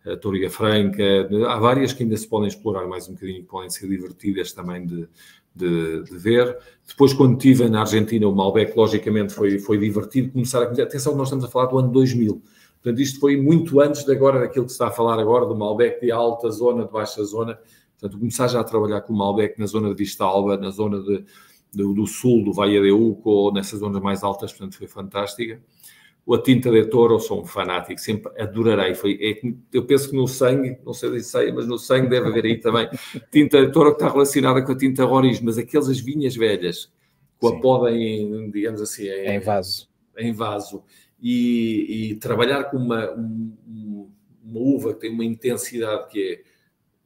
a Touriga Franca, há várias que ainda se podem explorar mais um bocadinho, que podem ser divertidas também de ver. Depois, quando estive na Argentina, o Malbec, logicamente, foi divertido começar a conhecer. Atenção, nós estamos a falar do ano 2000. Portanto, isto foi muito antes daquilo que se está a falar agora, do Malbec de alta zona, de baixa zona. Portanto, começar já a trabalhar com o Malbec na zona de Vista Alba, na zona do sul, do Valle de Uco, nessas zonas mais altas, portanto, foi fantástica. A Tinta de Toro, eu sou um fanático, sempre adorarei. Eu penso que no sangue, não sei se sei, mas no sangue deve haver aí também Tinta de Toro, que está relacionada com a Tinta Roriz, mas as vinhas velhas, com a poda digamos assim, em vaso. Em vaso. E trabalhar com uma uva que tem uma intensidade que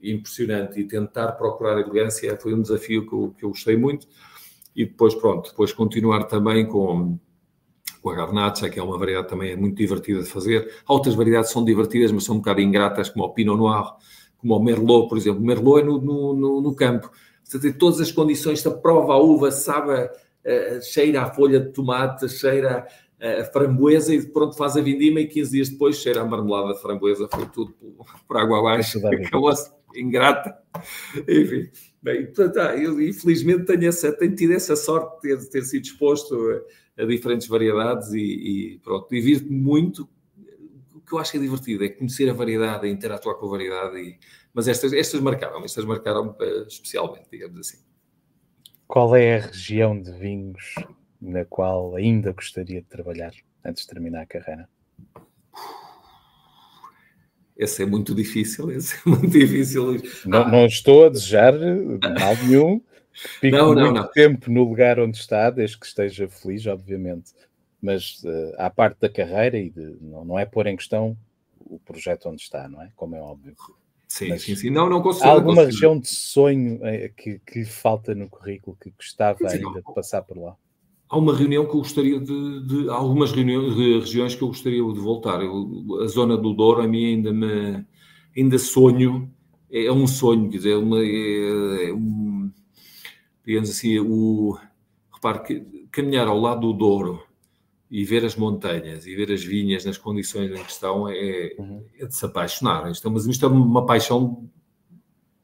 é impressionante e tentar procurar elegância foi um desafio que eu gostei muito. E depois continuar também com a Garnacha, que é uma variedade também muito divertida de fazer. Outras variedades são divertidas, mas são um bocado ingratas, como o Pinot Noir, como o Merlot, por exemplo. O Merlot é no campo. Você tem todas as condições, se prova a uva, sabe, cheira a folha de tomate, cheira a framboesa, e pronto, faz a vindima e 15 dias depois cheira a marmelada de framboesa. Foi tudo por água abaixo. Acabou-se ingrata. Enfim. Bem, portanto, eu infelizmente tenho tido essa sorte de ter sido exposto a diferentes variedades e pronto, divirto-me muito. O que eu acho que é divertido é conhecer a variedade, interatuar com a variedade, mas estas marcaram-me especialmente, digamos assim. Qual é a região de vinhos na qual ainda gostaria de trabalhar antes de terminar a carreira? Esse é muito difícil. Não estou a desejar mal nenhum. Fique muito tempo no lugar onde está, desde que esteja feliz, obviamente. Mas à parte da carreira não é pôr em questão o projeto onde está, não é? Como é óbvio. Sim. Não consigo. Há alguma região de sonho que lhe falta no currículo, que gostava ainda de passar por lá? Há uma reunião que eu gostaria há algumas regiões que eu gostaria de voltar. A zona do Douro, a mim ainda sonho, é um sonho, quer dizer, digamos assim, repare que caminhar ao lado do Douro e ver as montanhas e ver as vinhas nas condições em que estão é de se apaixonar. Mas isto é uma paixão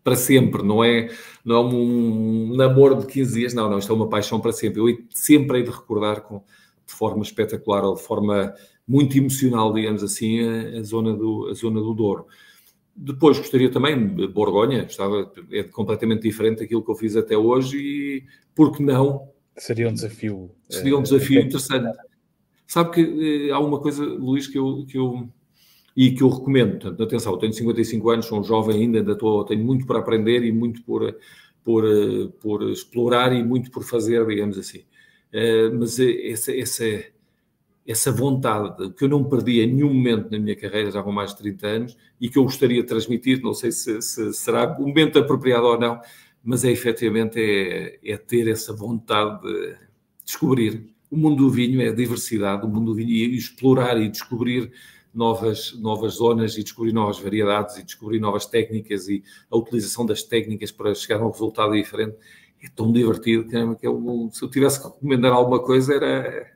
para sempre, não é um namoro de 15 dias, não, isto é uma paixão para sempre. Eu sempre hei de recordar de forma espetacular ou de forma muito emocional, digamos assim, a zona do Douro. Depois gostaria também de Borgonha, é completamente diferente daquilo que eu fiz até hoje e, por que não? Seria um desafio. Seria um desafio interessante. Sabe que há uma coisa, Luís, que eu recomendo. Portanto, atenção, eu tenho 55 anos, sou um jovem ainda tenho muito para aprender e muito por explorar e muito por fazer, digamos assim. Mas essa vontade que eu não perdi em nenhum momento na minha carreira, já com mais de 30 anos, e que eu gostaria de transmitir, não sei se será o momento apropriado ou não, mas efetivamente ter essa vontade de descobrir. O mundo do vinho é a diversidade, o mundo do vinho, e explorar e descobrir novas zonas e descobrir novas variedades e descobrir novas técnicas e a utilização das técnicas para chegar a um resultado diferente. É tão divertido que se eu tivesse que recomendar alguma coisa era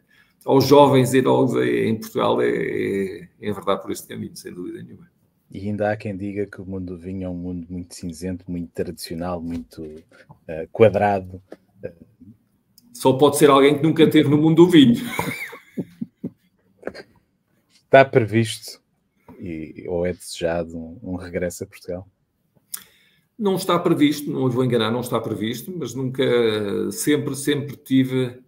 aos jovens enólogos em Portugal é verdade por este caminho, sem dúvida nenhuma. E ainda há quem diga que o mundo do vinho é um mundo muito cinzento, muito tradicional, muito quadrado. Só pode ser alguém que nunca esteve no mundo do vinho. Está previsto ou é desejado um regresso a Portugal? Não está previsto, não os vou enganar, não está previsto, mas nunca, sempre tive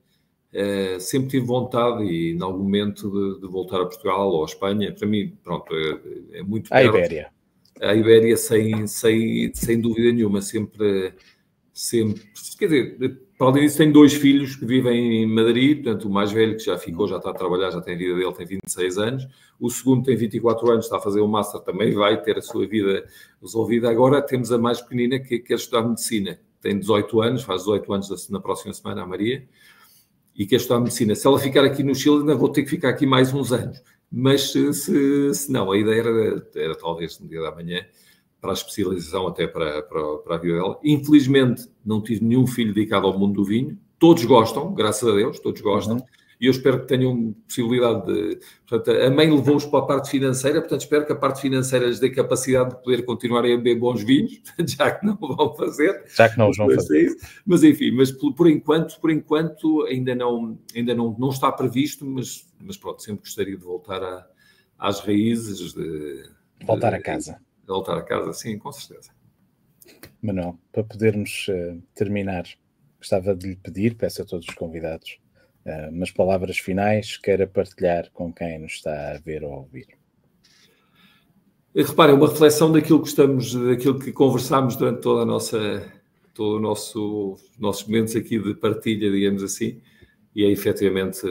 vontade e em algum momento de voltar a Portugal ou a Espanha. Para mim, pronto, é muito perto. A Ibéria. A Ibéria, sem dúvida nenhuma, sempre, quer dizer, para além disso, tenho 2 filhos que vivem em Madrid, portanto, o mais velho que já ficou, já está a trabalhar, já tem a vida dele, tem 26 anos, o segundo tem 24 anos, está a fazer o Master, também vai ter a sua vida resolvida. Agora temos a mais pequenina que quer estudar Medicina, tem 18 anos, faz 18 anos na próxima semana, a Maria, e quer estudar Medicina. Se ela ficar aqui no Chile, ainda vou ter que ficar aqui mais uns anos. Mas se não, a ideia era talvez no dia da manhã, para a especialização, até para a vida dela. Infelizmente, não tive nenhum filho dedicado ao mundo do vinho. Todos gostam, graças a Deus, todos gostam. E eu espero que tenham possibilidade de... Portanto, a mãe levou-os para a parte financeira, portanto, espero que a parte financeira lhes dê capacidade de poder continuar a beber bons vinhos, já que não vão fazer. Já que não os vão fazer. Mas enfim, por enquanto ainda não está previsto, mas pronto, sempre gostaria de voltar às raízes. Voltar a casa. Voltar a casa, sim, com certeza. Manuel, para podermos terminar, gostava de lhe pedir, peço a todos os convidados, umas palavras finais, queira partilhar com quem nos está a ver ou a ouvir. Reparem, uma reflexão daquilo que conversámos durante todos os nossos momentos aqui de partilha, digamos assim, e é efetivamente,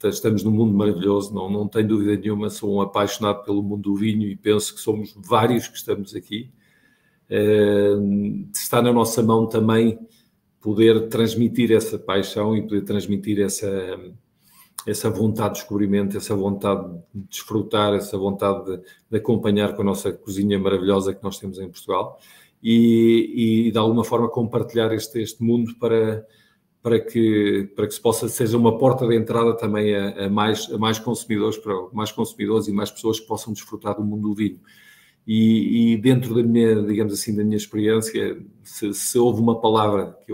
estamos num mundo maravilhoso, não tenho dúvida nenhuma, sou um apaixonado pelo mundo do vinho e penso que somos vários que estamos aqui. Está na nossa mão também poder transmitir essa paixão e poder transmitir essa vontade de descobrimento, essa vontade de desfrutar, essa vontade de acompanhar com a nossa cozinha maravilhosa que nós temos em Portugal e de alguma forma compartilhar este mundo para que se possa, seja uma porta de entrada também a mais consumidores, para mais consumidores e mais pessoas que possam desfrutar do mundo do vinho. E dentro da minha, digamos assim, da minha experiência, se houve uma palavra que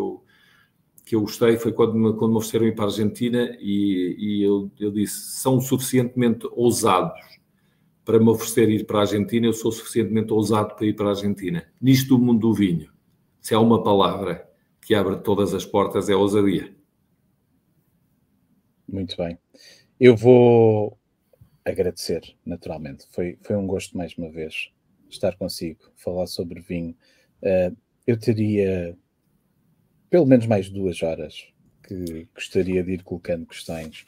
eu gostei, foi quando me ofereceram ir para a Argentina e eu disse, são suficientemente ousados para me oferecer ir para a Argentina, eu sou suficientemente ousado para ir para a Argentina. Nisto do mundo do vinho, se há uma palavra que abre todas as portas, é ousadia. Muito bem. Eu vou agradecer, naturalmente. Foi um gosto, mais uma vez, estar consigo, falar sobre vinho. Eu teria pelo menos mais 2 horas que gostaria de ir colocando questões.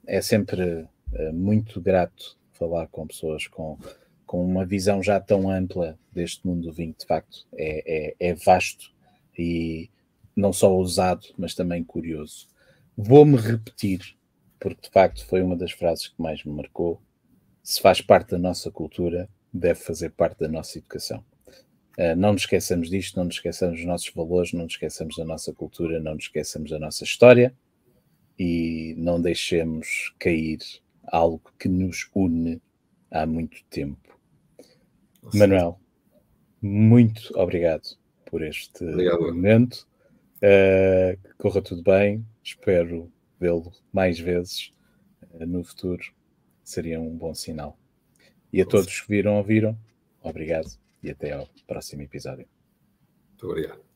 É sempre muito grato falar com pessoas com uma visão já tão ampla deste mundo do vinho. De facto, é vasto e não só ousado, mas também curioso. Vou-me repetir, porque de facto foi uma das frases que mais me marcou. Se faz parte da nossa cultura, deve fazer parte da nossa educação. Não nos esqueçamos disto, não nos esqueçamos dos nossos valores, não nos esqueçamos da nossa cultura, não nos esqueçamos da nossa história e não deixemos cair algo que nos une há muito tempo. Manuel, muito obrigado por este momento. Que corra tudo bem. Espero vê-lo mais vezes no futuro. Seria um bom sinal. E a todos que viram ou ouviram, obrigado e até ao próximo episódio. Muito obrigado.